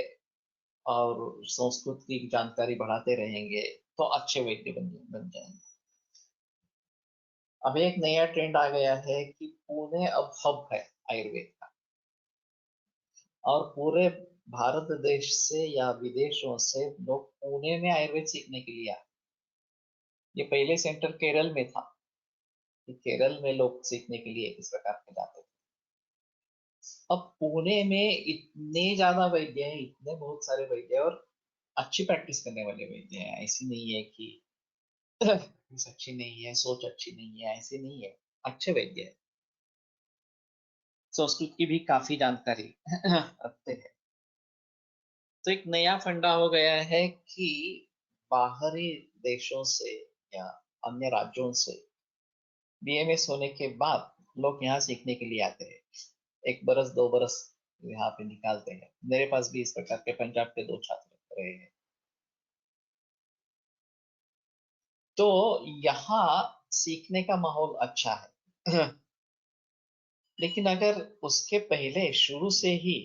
और संस्कृत की जानकारी बढ़ाते रहेंगे, तो अच्छे वैद्य बन जाएंगे। अब एक नया ट्रेंड आ गया है कि पुणे अब हब है आयुर्वेद का, और पूरे भारत देश से या विदेशों से लोग पुणे में आयुर्वेद सीखने के लिए आए। ये पहले सेंटर केरल में था, कि केरल में लोग सीखने के लिए इस प्रकार के जाते थे। अब पुणे में इतने ज्यादा वैद्य हैं, इतने बहुत सारे वैद्य हैं, और अच्छी प्रैक्टिस करने वाले वैद्य हैं। ऐसी नहीं है कि प्रैक्टिस अच्छी नहीं है, सोच अच्छी नहीं है, ऐसे नहीं है, अच्छे वैद्य हैं। संस्कृत की भी काफी जानकारी रखते हैं। तो एक नया फंडा हो गया है कि बाहरी देशों से या अन्य राज्यों से बीएमएस होने के बाद लोग यहाँ सीखने के लिए आते हैं, 1 बरस 2 बरस यहाँ पे निकालते हैं। मेरे पास भी इस प्रकार के पंजाब के 2 छात्र रहे हैं। तो यहाँ सीखने का माहौल अच्छा है। लेकिन अगर उसके पहले शुरू से ही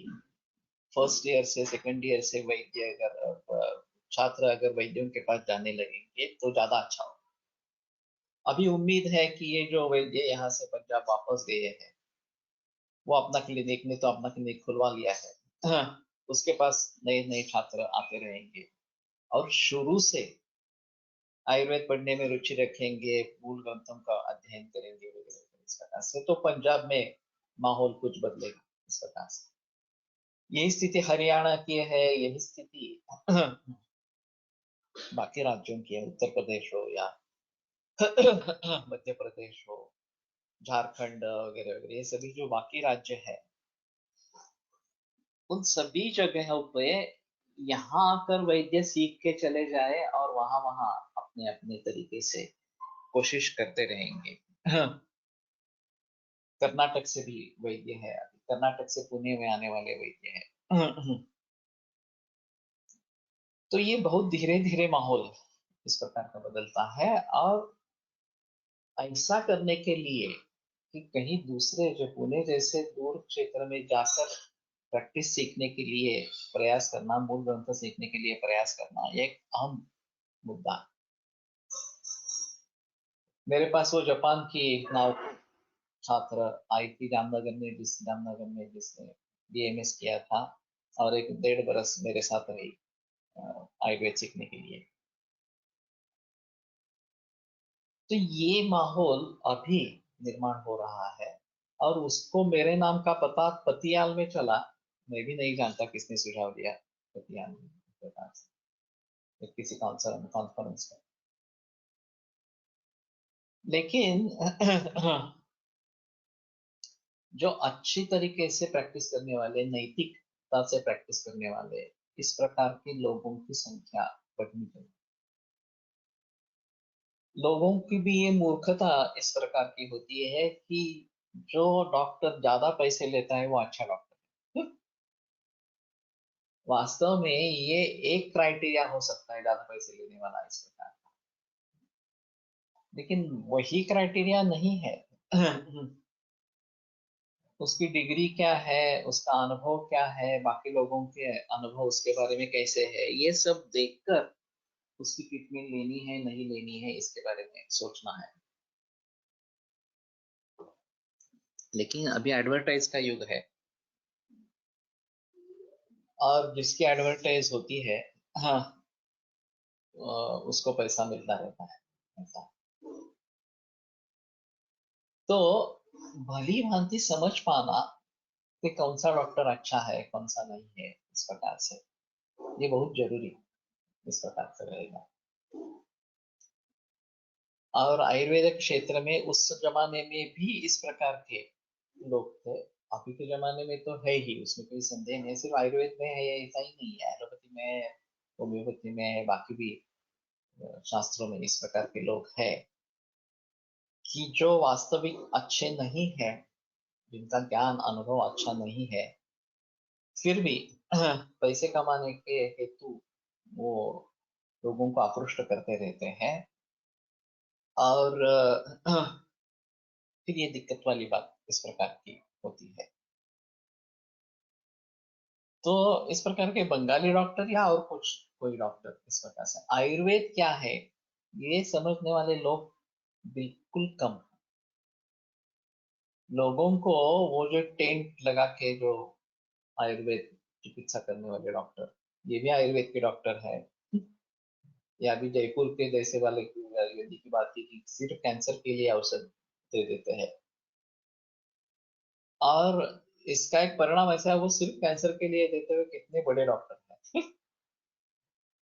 फर्स्ट ईयर से सेकंड ईयर से वैद्य अगर छात्र अगर वैद्यों के पास जाने लगेंगे तो ज्यादा अच्छा हो। अभी उम्मीद है कि ये जो वैद्य यहाँ से पंजाब वापस गए हैं, वो अपना क्लिनिक ने तो अपना क्लिनिक खुलवा लिया है। उसके पास नए नए छात्र आते रहेंगे और शुरू से आयुर्वेद पढ़ने में रुचि रखेंगे, मूल ग्रंथों का अध्ययन करेंगे वगैरह इस प्रकार से, तो पंजाब में माहौल कुछ बदलेगा इस प्रकार से। यही स्थिति हरियाणा की है, यही स्थिति बाकी राज्यों की है, उत्तर प्रदेश हो या मध्य प्रदेश हो, झारखंड वगैरह वगैरह, ये सभी जो बाकी राज्य है, उन सभी जगहों पे यहाँ आकर वैद्य सीख के चले जाए और वहां वहां अपने अपने तरीके से कोशिश करते रहेंगे। कर्नाटक से भी वैद्य है, अभी कर्नाटक से पुणे में आने वाले वैद्य है। तो ये बहुत धीरे धीरे माहौल इस प्रकार का बदलता है, और ऐसा करने के लिए कि कहीं दूसरे जो पुणे जैसे दूर क्षेत्र में जाकर प्रैक्टिस सीखने के लिए प्रयास करना, मूल ग्रंथ सीखने के लिए प्रयास करना, ये एक अहम मुद्दा। मेरे पास वो जापान की एक नाव छात्र आई थी जामनगर में, जिसने बीएमएस किया था और एक 1.5 बरस मेरे साथ रही आयुर्वेद सीखने के लिए। तो ये माहौल अभी निर्माण हो रहा है, और उसको मेरे नाम का पता पतियाल में चला। मैं भी नहीं जानता किसने सुझाव दिया पतियाल में, किसी कॉन्फ्रेंस में। लेकिन जो अच्छी तरीके से प्रैक्टिस करने वाले, नैतिकता से प्रैक्टिस करने वाले, इस प्रकार के लोगों की संख्या बढ़नी चाहिए। लोगों की भी ये मूर्खता इस प्रकार की होती है कि जो डॉक्टर ज्यादा पैसे लेता है वो अच्छा डॉक्टर है। वास्तव में ये एक क्राइटेरिया हो सकता है ज्यादा पैसे लेने वाला इस प्रकार, लेकिन वही क्राइटेरिया नहीं है। उसकी डिग्री क्या है, उसका अनुभव क्या है, बाकी लोगों के अनुभव उसके बारे में कैसे है, ये सब देखकर उसकी ट्रीटमेंट लेनी है नहीं लेनी है इसके बारे में सोचना है। लेकिन अभी एडवर्टाइज का युग है, और जिसकी एडवर्टाइज होती है, हाँ, उसको पैसा मिलता रहता है ऐसा। तो भली भांति समझ पाना कि कौन सा डॉक्टर अच्छा है कौन सा नहीं है इस प्रकार से, ये बहुत जरूरी इस प्रकार से रहेगा। और आयुर्वेदिक क्षेत्र में उस जमाने में भी इस प्रकार के लोग थे, अभी के जमाने में तो है ही, उसमें कोई संदेह नहीं। सिर्फ आयुर्वेद में है ऐसा ही नहीं है, एलोपैथी में है, होम्योपैथी में है, बाकी भी शास्त्रों में इस प्रकार के लोग हैं कि जो वास्तविक अच्छे नहीं है, जिनका ज्ञान अनुभव अच्छा नहीं है, फिर भी पैसे कमाने के हेतु वो लोगों को आकृष्ट करते रहते हैं। और फिर ये दिक्कत वाली बात इस प्रकार की होती है। तो इस प्रकार के बंगाली डॉक्टर या और कुछ कोई डॉक्टर इस प्रकार से आयुर्वेद क्या है ये समझने वाले लोग बिल्कुल कम हैं। लोगों को वो जो टेंट लगा के जो आयुर्वेद चिकित्सा करने वाले डॉक्टर, ये भी आयुर्वेद के डॉक्टर है, या अभी जयपुर के जैसे वाले की आयुर्वेदिक की बात की कि सिर्फ कैंसर के लिए औषध दे देते हैं, और इसका एक परिणाम ऐसा है वो सिर्फ कैंसर के लिए देते हुए कितने बड़े डॉक्टर हैं।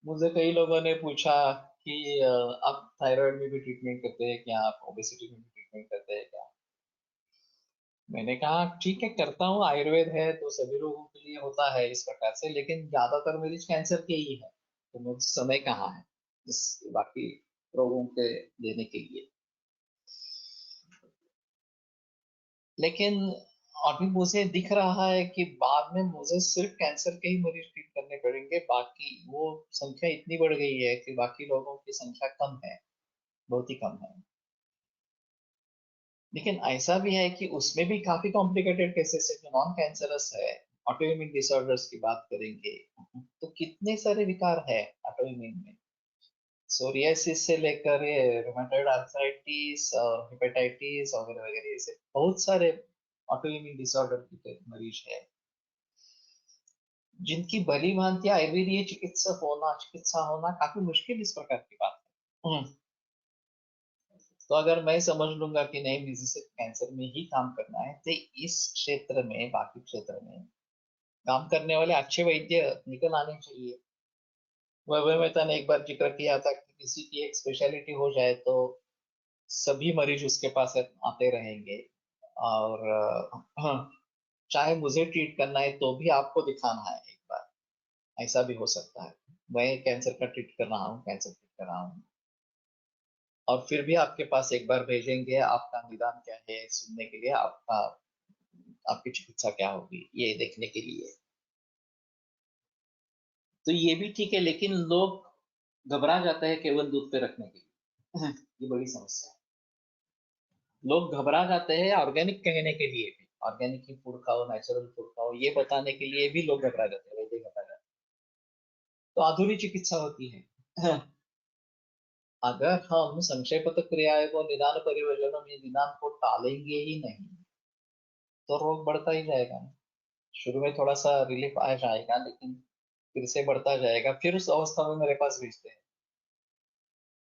मुझे कई लोगों ने पूछा कि आप थायराइड में भी ट्रीटमेंट करते हैं क्या, आप ओबेसिटी में भी ट्रीटमेंट करते हैं क्या। मैंने कहा ठीक है करता हूँ, आयुर्वेद है तो सभी लोगों के लिए होता है इस प्रकार से, लेकिन ज्यादातर मरीज कैंसर के ही है, तो मुझे समय कहाँ है इस बाकी रोगों के देने के लिए। लेकिन अभी मुझे दिख रहा है कि बाद में मुझे सिर्फ कैंसर के ही मरीज ट्रीट करने पड़ेंगे, बाकी वो संख्या इतनी बढ़ गई है कि बाकी लोगों की संख्या कम है। बहुत ही कम है। लेकिन ऐसा भी है कि उसमें भी काफी कॉम्प्लिकेटेड केसेस है जो नॉन कैंसरस है। ऑटोइम्यून डिसऑर्डर्स की बात करेंगे तो कितने सारे विकार है ऑटोइम्यून में, सोरियासिस से लेकर रूमेटॉइड आर्थराइटिस और हेपेटाइटिस वगैरह वगैरह, ऐसे बहुत सारे ऑटोइम्यून डिसऑर्डर के मरीज है जिनकी भली भांति आयुर्वेदीय चिकित्सा होना काफी मुश्किल इस प्रकार की बात है। तो अगर मैं समझ लूंगा कि नहीं मुझे सिर्फ कैंसर में ही काम करना है, तो इस क्षेत्र में, बाकी क्षेत्र में काम करने वाले अच्छे वैद्य निकल आने चाहिए। वैभव मेहता ने एक बार जिक्र किया था कि किसी की एक स्पेशलिटी हो जाए तो सभी मरीज उसके पास आते रहेंगे, और चाहे मुझे ट्रीट करना है तो भी आपको दिखाना है एक बार, ऐसा भी हो सकता है। मैं कैंसर का ट्रीट कर रहा हूँ, कैंसर ट्रीट कर रहा हूँ, और फिर भी आपके पास एक बार भेजेंगे आपका निदान क्या है सुनने के लिए, आपका आपकी चिकित्सा क्या होगी ये देखने के लिए। तो ये भी ठीक है, लेकिन लोग घबरा जाते हैं केवल दूध पे रखने के लिए। ये बड़ी समस्या है। लोग घबरा जाते हैं ऑर्गेनिक कहने के लिए भी, ऑर्गेनिक ही फूड खाओ, नेचुरल फूड खाओ, ये बताने के लिए भी लोग घबरा जाते हैं, वैसे घबरा जाते हैं। तो अधूरी चिकित्सा होती है। अगर हम संक्षेपत क्रियाएं को निदान परिवर्जनों में निदान को टालेंगे ही नहीं तो रोग बढ़ता ही जाएगा। शुरू में थोड़ा सा रिलीफ आ जाएगा, लेकिन फिर से बढ़ता जाएगा, फिर उस अवस्था में मेरे पास भेजते हैं,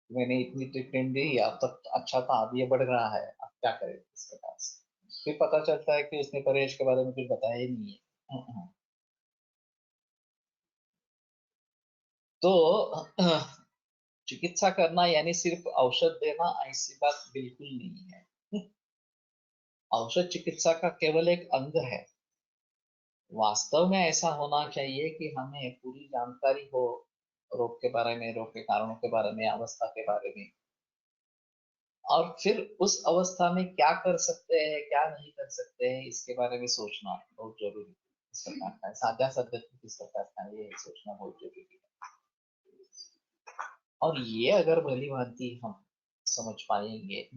मैंने इतनी ट्रीटमेंट दी, अब तक अच्छा था, अब ये बढ़ रहा है, अब क्या करें इसके पास। फिर पता चलता है कि उसने परहेज के बारे में कुछ बताया ही नहीं है। तो चिकित्सा करना यानी सिर्फ औषध देना, ऐसी बात बिल्कुल नहीं है। औषध चिकित्सा का केवल एक अंग है। वास्तव में ऐसा होना चाहिए कि हमें पूरी जानकारी हो रोग के बारे में, रोग के कारणों के बारे में, अवस्था के बारे में, और फिर उस अवस्था में क्या कर सकते हैं क्या नहीं कर सकते हैं इसके बारे में सोचना बहुत जरूरी है। इस प्रकार का साझा पद्धति किस प्रकार का है, ये सोचना बहुत जरूरी है। और ये अगर भली भांति हम समझ पाएंगे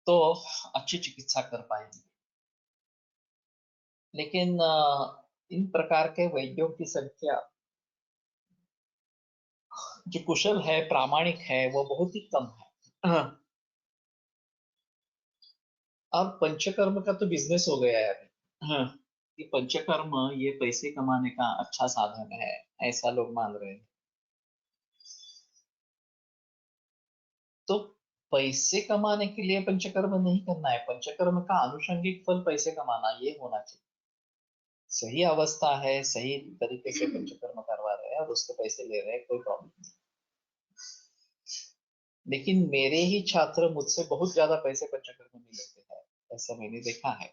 तो अच्छी चिकित्सा कर पाएंगे। लेकिन इन प्रकार के वैद्यों की संख्या जो कुशल है, प्रामाणिक है, वो बहुत ही कम है। अब पंचकर्म का तो बिजनेस हो गया है अभी। कि पंचकर्म ये पैसे कमाने का अच्छा साधन है, ऐसा लोग मान रहे हैं। तो पैसे कमाने के लिए पंचकर्म नहीं करना है, पंचकर्म का आनुषंगिक फल पैसे कमाना ये होना चाहिए। सही अवस्था है, सही तरीके से पंचकर्म करवा रहे हैं और उसके पैसे ले रहे हैं, कोई प्रॉब्लम नहीं। लेकिन मेरे ही छात्र मुझसे बहुत ज्यादा पैसे पंचकर्म में लेते हैं, ऐसा मैंने देखा है।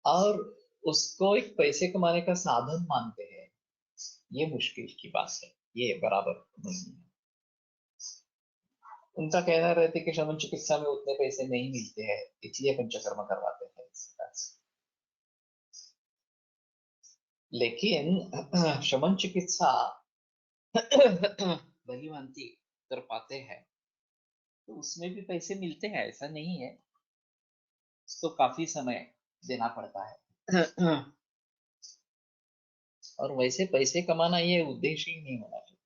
और उसको एक पैसे कमाने का साधन मानते हैं, ये मुश्किल की बात है, ये बराबर नहीं है। उनका कहना रहता है कि शमन चिकित्सा में उतने पैसे नहीं मिलते हैं, इसलिए पंचकर्म करवाते हैं इस प्रकार से। लेकिन शमन चिकित्सा भली भांति कर पाते हैं तो उसमें भी पैसे मिलते हैं, ऐसा नहीं है। उसको काफी समय देना पड़ता है। और वैसे पैसे कमाना ये उद्देश्य ही नहीं होना चाहिए,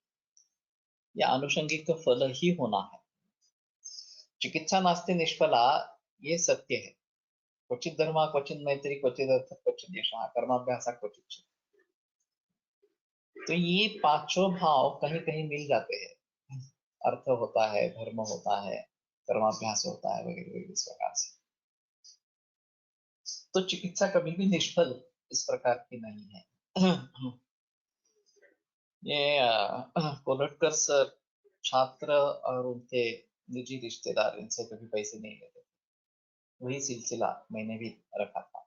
ये आनुषंगिक तो फल ही होना है। चिकित्सा नास्ति निष्फला, ये सत्य है। क्वचित धर्म, क्वचित मैत्री, क्वचित अर्थ, क्वचित यशः, कर्माभ्यास क्वचित चित्त। तो ये पांचों भाव कहीं कहीं मिल जाते हैं, अर्थ होता है, धर्म होता है, कर्माभ्यास होता है, वगैरह वगैरह इस प्रकार से। तो चिकित्सा कभी भी निष्फल इस प्रकार की नहीं है। ये कोलटकर सर छात्र और उनके निजी रिश्तेदार इनसे कभी पैसे नहीं लेते, वही सिलसिला मैंने भी रखा था।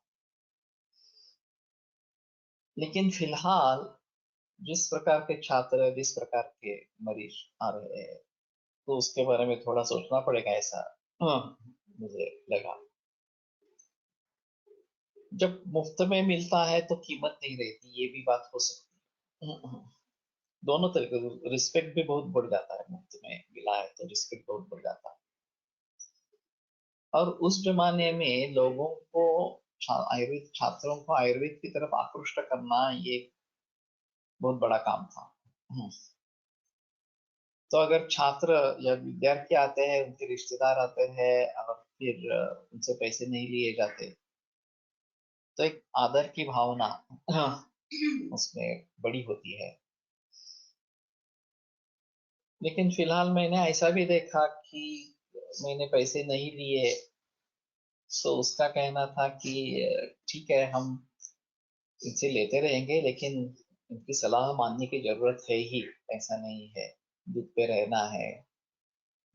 लेकिन फिलहाल जिस प्रकार के छात्र, जिस प्रकार के मरीज आ रहे हैं, तो उसके बारे में थोड़ा सोचना पड़ेगा, ऐसा मुझे लगा। जब मुफ्त में मिलता है तो कीमत नहीं रहती, ये भी बात हो सकती है। दोनों तरीके, रिस्पेक्ट भी बहुत बढ़ जाता है, मुफ्त में मिला है तो रिस्पेक्ट बहुत बढ़ जाता है। और उस जमाने में लोगों को, आयुर्वेद छात्रों को आयुर्वेद की तरफ आकृष्ट करना ये बहुत बड़ा काम था। तो अगर छात्र या विद्यार्थी आते हैं, उनके रिश्तेदार आते हैं और फिर उनसे पैसे नहीं लिए जाते, तो एक आदर की भावना उसमें बड़ी होती है। लेकिन फिलहाल मैंने ऐसा भी देखा कि मैंने पैसे नहीं लिए, तो उसका कहना था कि ठीक है, हम इनसे लेते रहेंगे, लेकिन इनकी सलाह मानने की जरूरत है ही, ऐसा नहीं है, दूध पे रहना है,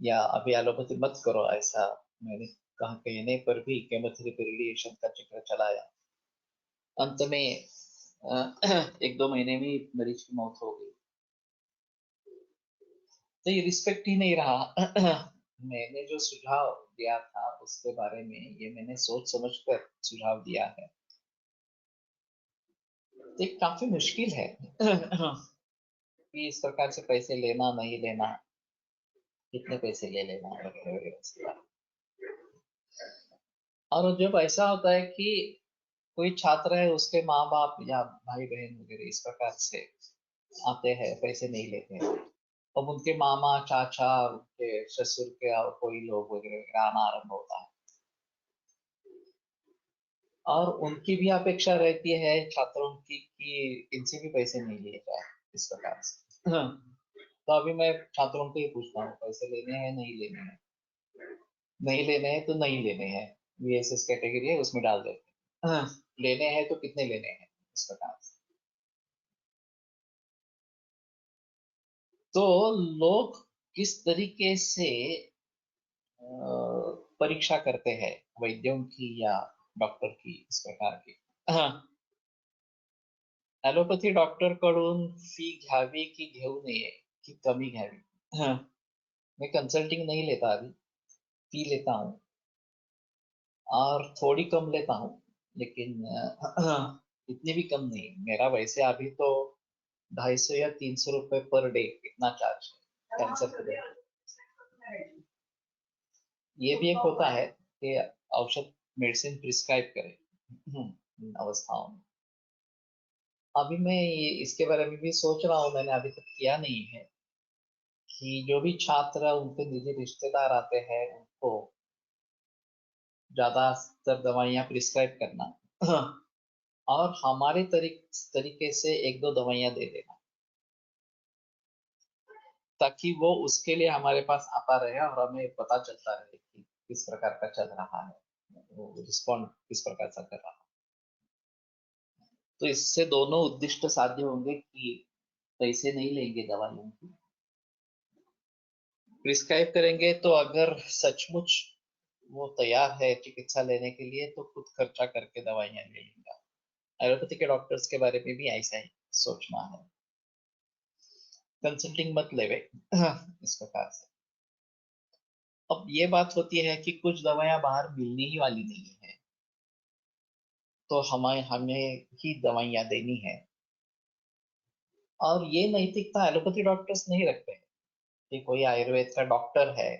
या अभी एलोपैथी मत करो ऐसा। मैंने कहा, कहने पर भी केमोथेरेपी रेडिएशन का जिक्र चलाया। अंत में एक दो महीने में ही मरीज की मौत हो गई। तो ये रिस्पेक्ट ही नहीं रहा। मैंने जो सुझाव दिया था उसके बारे में, ये मैंने सोच समझ कर सुझाव दिया है। तो ये काफी मुश्किल है कि इस प्रकार से पैसे लेना नहीं लेना, कितने पैसे ले लेना वगैरह वगैरह। और जब ऐसा होता है कि कोई छात्र है, उसके माँ बाप या भाई बहन वगैरह इस प्रकार से आते हैं, पैसे नहीं लेते हैं, अब उनके मामा चाचा, उनके ससुर के और कोई लोग वगैरह वगैरह आना आरंभ होता है, और उनकी भी अपेक्षा रहती है छात्रों की कि इनसे भी पैसे नहीं लिए जाए इस प्रकार से। तो अभी मैं छात्रों को ये पूछता हूँ, पैसे लेने हैं नहीं लेने हैं? नहीं लेने हैं तो नहीं लेने हैं, VSS कैटेगरी है उसमें डाल देते हैं। लेने हैं तो कितने लेने हैं, इस प्रकार से। तो लोग किस तरीके से परीक्षा करते हैं वैद्यों की या डॉक्टर की, इस प्रकार की। ॲलोपॅथी डॉक्टर कडून फी घ्यावी की घेऊ नये, की कमी घ्यावी? मैं कंसल्टिंग नहीं लेता अभी, फी लेता हूँ और थोड़ी कम लेता हूँ, लेकिन इतनी भी कम नहीं। मेरा वैसे अभी तो 250 या 300 रुपए पर डे इतना चार्ज है कैंसर के लिए। ये भी एक होता है कि औषध, मेडिसिन प्रिस्क्राइब करें इन अवस्थाओं में। अभी मैं ये इसके बारे में भी सोच रहा हूँ, मैंने अभी तक किया नहीं है, कि जो भी छात्र उनके निजी रिश्तेदार आते हैं उनको ज्यादा तर दवाइयाँ प्रिस्क्राइब करना, और हमारे तरीके से एक दो दवाइयाँ दे देना, ताकि वो उसके लिए हमारे पास आता रहे और हमें पता चलता रहे कि किस प्रकार का चल रहा है, वो रिस्पॉन्ड किस प्रकार से कर रहा है। तो इससे दोनों उद्दिष्ट साध्य होंगे, कि पैसे नहीं लेंगे दवाइयों की, प्रिस्क्राइब करेंगे, तो अगर सचमुच वो तैयार है चिकित्सा लेने के लिए तो खुद खर्चा करके दवाइयाँ ले लेगा। एलोपैथी के डॉक्टर्स के बारे में भी ऐसा ही सोचना है, कंसल्टिंग मत लेवे इस प्रकार से। अब ये बात होती है कि कुछ दवाइयाँ बाहर मिलने ही वाली नहीं है, तो हमें हमें ही दवाइयाँ देनी है। और ये नैतिकता एलोपैथी डॉक्टर्स नहीं रखते हैं, कि कोई आयुर्वेद का डॉक्टर है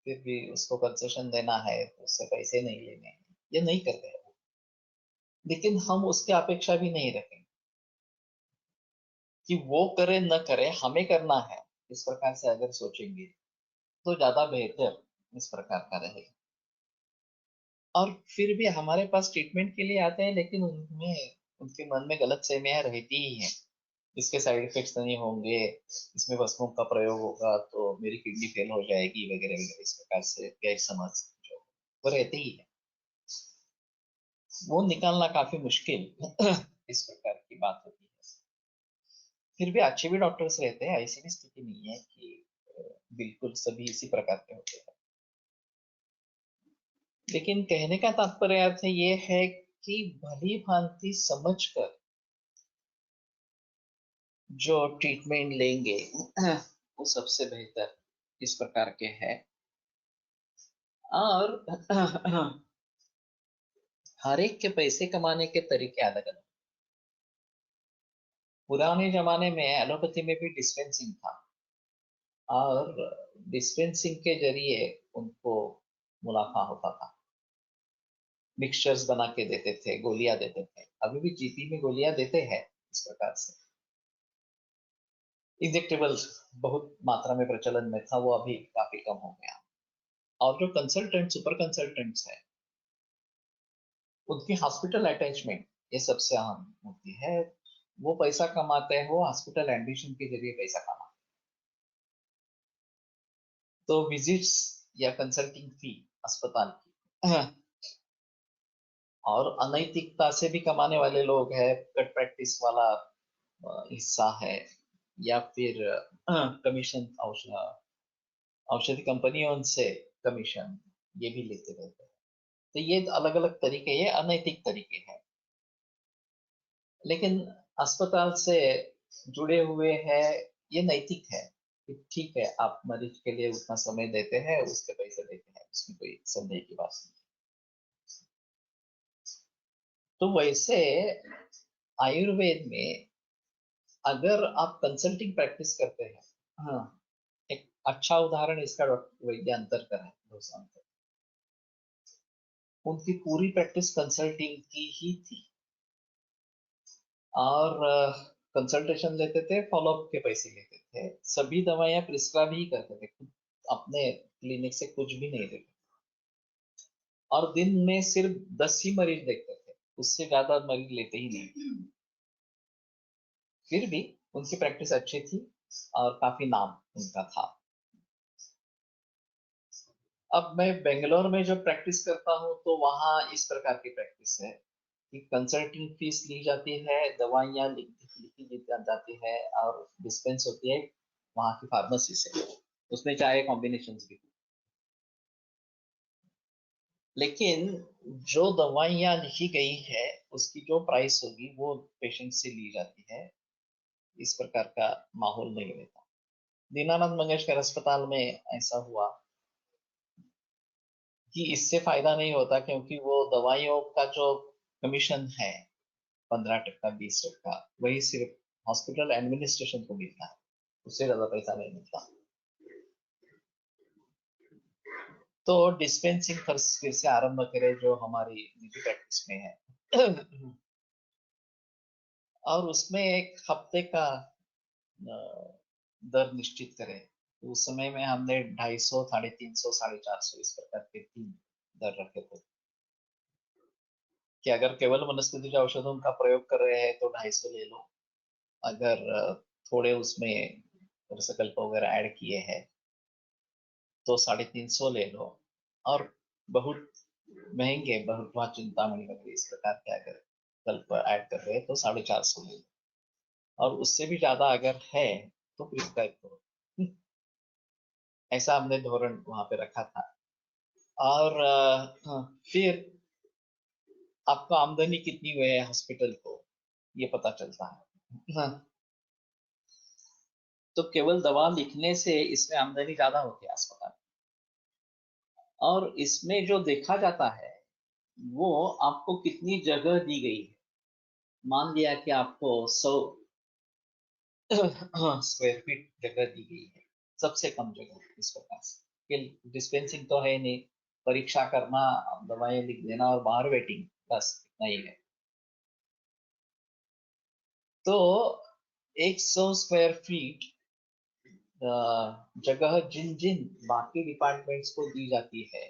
फिर भी उसको कंसेशन देना है तो उससे पैसे नहीं लेने हैं, ये नहीं करते हैं। लेकिन हम उसकी अपेक्षा भी नहीं रखें कि वो करे न करे, हमें करना है, इस प्रकार से अगर सोचेंगे तो ज्यादा बेहतर इस प्रकार का रहेगा। और फिर भी हमारे पास ट्रीटमेंट के लिए आते हैं, लेकिन उनमें, उनके मन में गलत फहमियां रहती ही हैं, इसके साइड इफेक्ट्स नहीं होंगे, इसमें वस्तुओं का प्रयोग होगा तो मेरी किडनी फेल हो जाएगी वगैरह वगैरह, इस प्रकार से गैर समझ जो वो रहते ही है, वो निकालना काफी मुश्किल इस प्रकार की बात होती है। फिर भी अच्छे भी डॉक्टर्स रहते हैं, ऐसी भी स्थिति नहीं है कि बिल्कुल सभी इसी प्रकार के होते हैं। लेकिन कहने का तात्पर्य अर्थ ये है कि भली भांति समझकर जो ट्रीटमेंट लेंगे वो सबसे बेहतर इस प्रकार के है। और हर एक के पैसे कमाने के तरीके अलग अलग। पुराने जमाने में एलोपैथी में भी डिस्पेंसिंग था, और डिस्पेंसिंग के जरिए उनको मुनाफा होता था। मिक्सचर्स बना के देते थे, गोलियां देते थे, अभी भी जीपी में गोलियां देते हैं इस प्रकार से। इंजेक्टेबल्स बहुत मात्रा में प्रचलन में था, वो अभी काफी कम हो गया। और जो कंसल्टेंट, सुपर कंसल्टेंट्स है, उनकी हॉस्पिटल अटैचमेंट ये सबसे अहम होती है। वो पैसा कमाते हैं, वो हॉस्पिटल एडमिशन के जरिए पैसा कमाते हैं। तो विजिट्स या कंसल्टिंग फी अस्पताल की और अनैतिकता से भी कमाने वाले लोग हैं, कट प्रैक्टिस वाला हिस्सा है, या फिर कमीशन, औषधि कंपनियों से कमीशन, ये भी लेते रहते हैं। तो ये अलग अलग तरीके, ये अनैतिक तरीके हैं। लेकिन अस्पताल से जुड़े हुए हैं, ये नैतिक है कि ठीक है, आप मरीज के लिए उतना समय देते हैं, उसके पैसे देते हैं, उसमें कोई संदेह की बात नहीं। तो वैसे आयुर्वेद में अगर आप कंसल्टिंग प्रैक्टिस करते हैं, हाँ, एक अच्छा उदाहरण इसका डॉक्टर वैद्य अंतरकर है, अंतर। उनकी पूरी प्रैक्टिस कंसल्टिंग की ही थी, और कंसल्टेशन लेते थे, फॉलोअप के पैसे लेते थे, सभी दवाइयां प्रिस्क्राइब ही करते थे, खुद अपने क्लिनिक से कुछ भी नहीं देते, और दिन में सिर्फ 10 ही मरीज देखते थे, उससे ज्यादा मरीज लेते ही नहीं। फिर भी उनकी प्रैक्टिस अच्छी थी और काफी नाम उनका था। अब मैं बेंगलोर में जब प्रैक्टिस करता हूँ तो वहाँ इस प्रकार की प्रैक्टिस है कि कंसल्टिंग फीस ली जाती है, दवाइयाँ लिखी दी जाती है, और डिस्पेंस होती है वहाँ की फार्मेसी से, उसमें चाहे कॉम्बिनेशन भी हो। लेकिन जो दवाइयाँ लिखी गई है, उसकी जो प्राइस होगी वो पेशेंट से ली जाती है। इस प्रकार का माहौल नहीं रहता। दीनानाथ मंगेशकर अस्पताल में ऐसा हुआ कि इससे फायदा नहीं होता, क्योंकि वो दवाइयों का जो कमीशन है 15% 20%, वही सिर्फ हॉस्पिटल एडमिनिस्ट्रेशन को मिलता है, उससे ज्यादा पैसा नहीं मिलता। तो डिस्पेंसिंग फिर से आरंभ करें जो हमारी निजी प्रैक्टिस में है और उसमें एक हफ्ते का दर निश्चित करें। तो उस समय में हमने 250, 350, 450 इस प्रकार के 3 दर रखे थे कि अगर केवल वनस्पति औषधों का प्रयोग कर रहे हैं तो 250 ले लो, अगर थोड़े उसमें रसकल्प वगैरह ऐड किए हैं तो 350 ले लो, और बहुत महंगे बहुत्वा चिंतामणि वगैरह इस प्रकार के अगर कल्प ऐड कर रहे हैं तो 450 ले लो, और उससे भी ज्यादा अगर है तो प्रिस्क्राइब करो। ऐसा हमने धोरण वहां पे रखा था। और फिर आपको आमदनी कितनी हुई है हॉस्पिटल को, ये पता चलता है। तो केवल दवा लिखने से इसमें आमदनी ज्यादा होती है अस्पताल, और इसमें जो देखा जाता है वो आपको कितनी जगह दी गई है। मान लिया कि आपको 100 स्क्वायर फीट जगह दी गई है, सबसे कम जगह इस प्रकार से कि डिस्पेंसिंग तो है नहीं, परीक्षा करना, दवाएं लिख देना और बाहर वेटिंग, बस इतना ही है। तो 100 स्क्वायर फीट जगह जिन जिन बाकी डिपार्टमेंट्स को दी जाती है,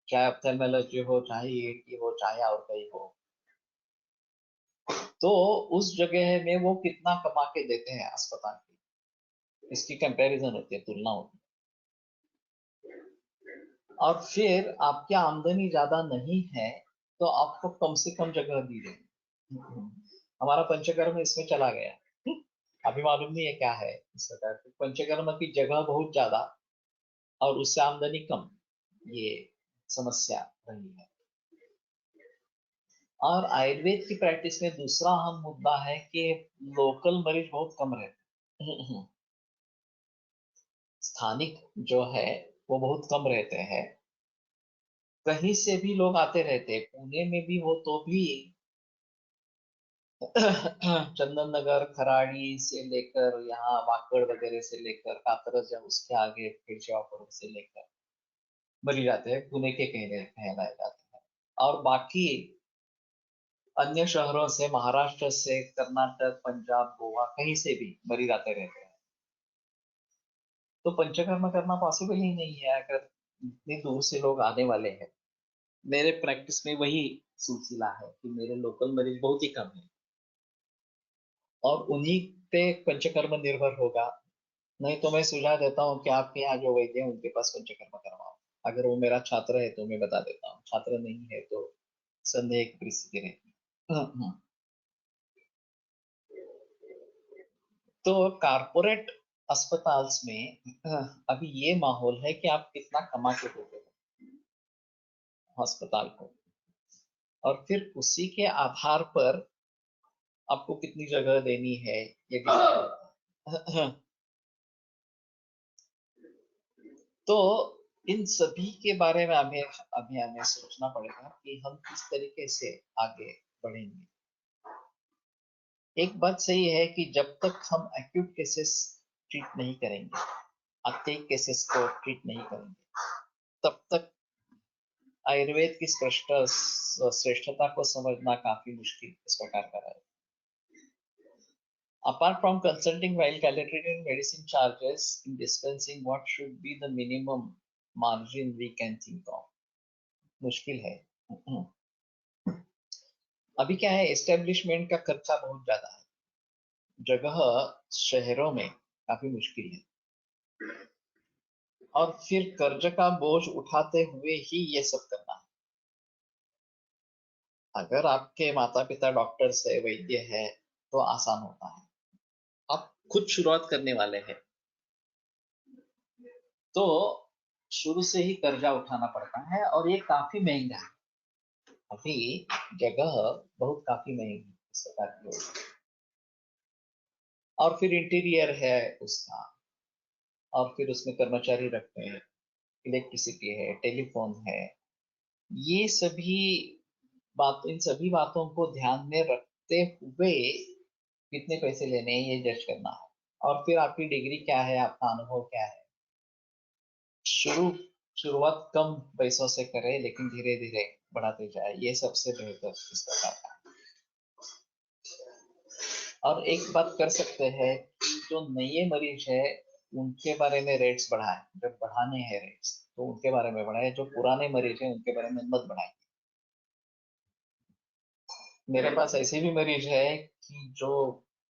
चाहे ऑप्थेल्मोलॉजी हो, चाहे ईएनटी हो, चाहे और कहीं हो, तो उस जगह में वो कितना कमा के देते हैं अस्पताल की, इसकी कंपैरिजन होती है, तुलना होती है। और फिर आपकी आमदनी ज्यादा नहीं है तो आपको कम से कम जगह दी जाएगी। हमारा पंचकर्म इसमें चला गया। अभी मालूम नहीं है क्या है इस प्रकार की पंचकर्म की जगह बहुत ज्यादा और उससे आमदनी कम, ये समस्या रही है। और आयुर्वेद की प्रैक्टिस में दूसरा अहम मुद्दा है कि लोकल मरीज बहुत कम रहते हैं। स्थानिक जो है वो बहुत कम रहते हैं, कहीं से भी लोग आते रहते हैं, पुणे में भी हो तो भी चंदन नगर, खराड़ी से लेकर यहाँ वाकड़ वगैरह से लेकर कातरस या उसके आगे फिर जयपुर से लेकर मरी जाते हैं, पुणे के कहलाए जाते हैं। और बाकी अन्य शहरों से, महाराष्ट्र से, कर्नाटक, पंजाब, गोवा, कहीं से भी मरी जाते रहते हैं। तो पंचकर्म करना पॉसिबल ही नहीं है अगर इतनी दूर से लोग आने वाले हैं। मेरे प्रैक्टिस में वही सिलसिला है कि मेरे लोकल मरीज बहुत ही कम है और उन्हीं पे पंचकर्म निर्भर होगा। नहीं तो मैं सुझाव देता हूँ कि आपके यहाँ जो वैद्य हैं उनके पास पंचकर्म करवाओ। अगर वो मेरा छात्र है तो मैं बता देता हूँ, छात्र नहीं है तो संदेह की परिस्थिति रहती है। तो कारपोरेट अस्पताल में अभी ये माहौल है कि आप कितना कमा के देते हो अस्पताल को, और फिर उसी के आधार पर आपको कितनी जगह देनी है ये डिसाइड होता है। तो इन सभी के बारे में हमें अभी हमें सोचना पड़ेगा कि हम किस तरीके से आगे बढ़ेंगे। एक बात सही है कि जब तक हम एक्यूट केसेस ट्रीट नहीं करेंगे, अत्यधिक केसेस को ट्रीट नहीं करेंगे, तब तक आयुर्वेद की श्रेष्ठता को समझना काफी मुश्किल इस प्रकार का है। Apart from consulting while calculating medicine charges in dispensing, what should be the minimum margin we can think of? मुश्किल है। अभी क्या है, एस्टेब्लिशमेंट का खर्चा बहुत ज्यादा है, जगह शहरों में काफी मुश्किल है, और फिर कर्ज का बोझ उठाते हुए ही ये सब करना है। अगर आपके माता पिता डॉक्टर्स है, वैद्य है, तो आसान होता है। आप खुद शुरुआत करने वाले हैं तो शुरू से ही कर्जा उठाना पड़ता है, और ये काफी महंगा है। अभी जगह बहुत काफी महंगी इस प्रकार की होगी, और फिर इंटीरियर है उसका, और फिर उसमें कर्मचारी रखते हैं, इलेक्ट्रिसिटी है, टेलीफोन है, ये सभी इन सभी बातों को ध्यान में रखते हुए कितने पैसे लेने हैं ये जज करना है। और फिर आपकी डिग्री क्या है, आपका अनुभव क्या है। शुरुआत कम पैसों से करें, लेकिन धीरे धीरे बढ़ाते जाए, ये सबसे बेहतर इस प्रकार का। और एक बात कर सकते हैं कि जो नए मरीज है उनके बारे में रेट्स बढ़ाए, जब बढ़ाने हैं रेट्स तो उनके बारे में बढ़ाए, जो पुराने मरीज है उनके बारे में मत बढ़ाए। मेरे पास ऐसे भी मरीज है कि जो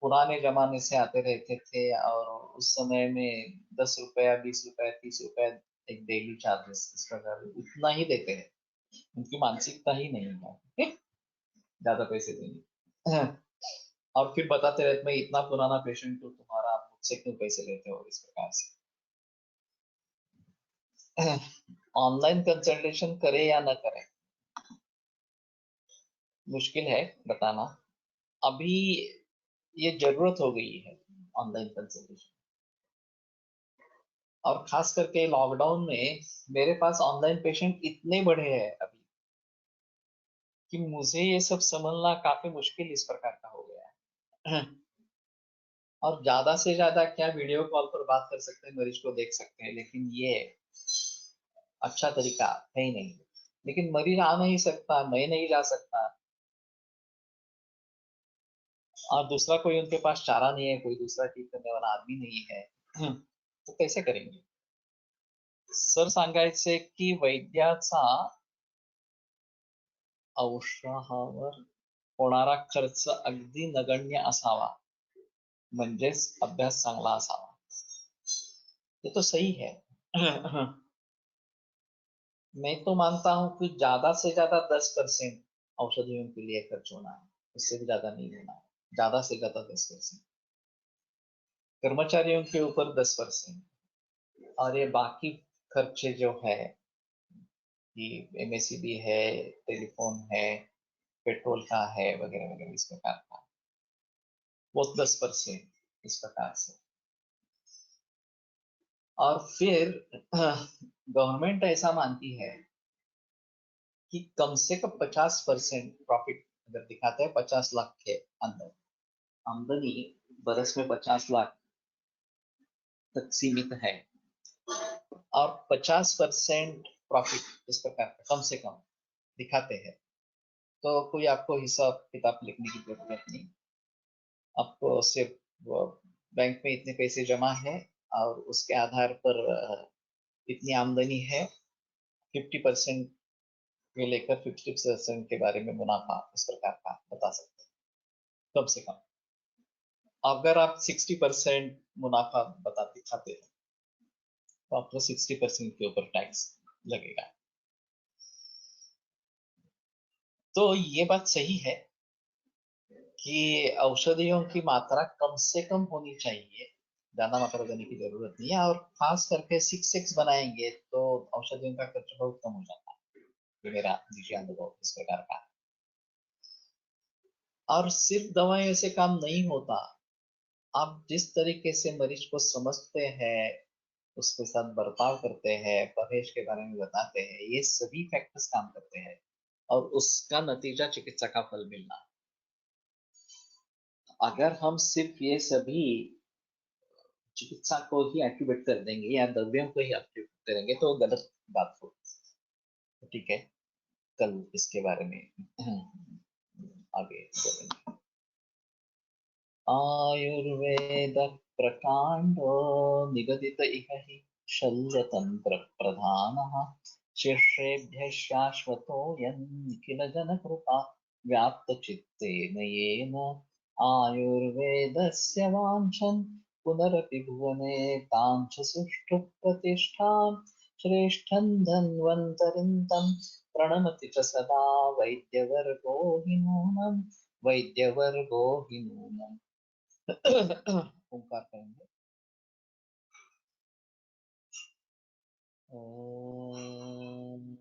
पुराने जमाने से आते रहते थे, और उस समय में 10 रुपया, 20 रुपया, 30 रुपया एक डेली चार्जेस इस प्रकार उतना ही देते हैं। उनकी मानसिकता ही नहीं है ज्यादा पैसे देने। और फिर बताते रहते, मैं इतना पुराना पेशेंट हूँ तुम्हारा, आप मुझसे क्यों पैसे लेते हो, इस प्रकार से। ऑनलाइन कंसल्टेशन करे या ना करे, मुश्किल है बताना। अभी ये जरूरत हो गई है ऑनलाइन कंसल्टेशन, और खास करके लॉकडाउन में मेरे पास ऑनलाइन पेशेंट इतने बढ़े हैं अभी कि मुझे ये सब समझना काफी मुश्किल इस प्रकार का हो गया है। और ज्यादा से ज्यादा क्या वीडियो कॉल पर बात कर सकते हैं, मरीज को देख सकते हैं, लेकिन ये अच्छा तरीका है ही नहीं। लेकिन मरीज आ नहीं सकता, मैं नहीं जा सकता, और दूसरा कोई उनके पास चारा नहीं है, कोई दूसरा ठीक करने वाला आदमी नहीं है, तो कैसे करेंगे। सर सांगायचे की वैद्याचा औषधावर होणारा खर्च अगदी नगण्य असावा, म्हणजेच अभ्यास चांगला असावा। ये तो सही है। मैं तो मानता हूँ कि ज्यादा से ज्यादा 10% औषधियों के लिए खर्च होना है, उससे भी ज्यादा नहीं होना है। ज्यादा से ज्यादा 10%, कर्मचारियों के ऊपर 10%, और ये बाकी खर्चे जो है कि एमएससीबी है, टेलीफोन है, पेट्रोल का है, वगैरह वगैरह इस प्रकार का, वो 10% इस प्रकार से। और फिर गवर्नमेंट ऐसा मानती है कि कम से कम 50% प्रॉफिट अगर दिखाते हैं 50 लाख के अंदर आमदनी बरस में 50 लाख तक सीमित है और 50% प्रॉफिट इस प्रकार का कम से कम दिखाते हैं, तो कोई आपको हिसाब किताब लिखने की जरूरत नहीं। आपको सिर्फ बैंक में इतने पैसे जमा है और उसके आधार पर इतनी आमदनी है, 50% के लेकर 50% के बारे में मुनाफा इस प्रकार का बता सकते हैं कम से कम। अगर आप 60% मुनाफा बता दिखाते हैं तो आपको 60% के ऊपर टैक्स लगेगा। तो ये बात सही है कि औषधियों की मात्रा कम से कम होनी चाहिए, ज्यादा मात्रा देने की जरूरत नहीं है। और खास करके 6 बनाएंगे तो औषधियों का खर्च बहुत कम हो जाता है, ये मेरा निजी अनुभव इस प्रकार का। और सिर्फ दवाइयों से काम नहीं होता, आप जिस तरीके से मरीज को समझते हैं, उसके साथ बर्ताव करते हैं, परहेज के बारे में बताते हैं, ये सभी फैक्टर्स काम करते हैं और उसका नतीजा चिकित्सा का फल मिलना। अगर हम सिर्फ ये सभी चिकित्सा को ही एक्टिवेट कर देंगे या द्रव्यों को ही एक्टिवेट करेंगे तो गलत बात होगी। ठीक है, कल इसके बारे में आगे बोलेंगे। आयुर्वेद प्रकांडो निगदित इह हि शल्यतंत्र प्रधानः शिष्येभ्यः शाश्वतोऽयं निखिल जनकृपा व्याप्तचित्तेन येन आयुर्वेदस्य वाञ्छन् पुनरपि भुवने तां च सुष्ठु प्रतिष्ठां श्रेष्ठं धन्वन्तरिं तं प्रणमति च सदा वैद्यवर्गो हि नूनम् वैद्यवर्गो हि नूनम्। ओंकार करेंगे। ओम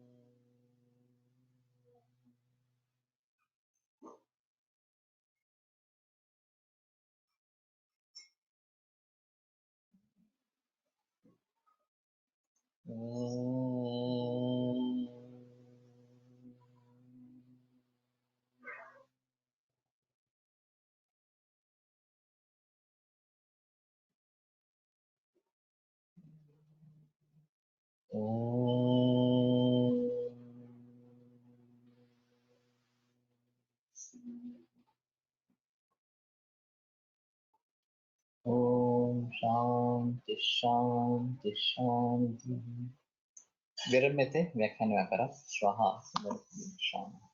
ओम शांति शांति शांति। विरम्यते व्याख्यान व्यापार स्वाहा शांति।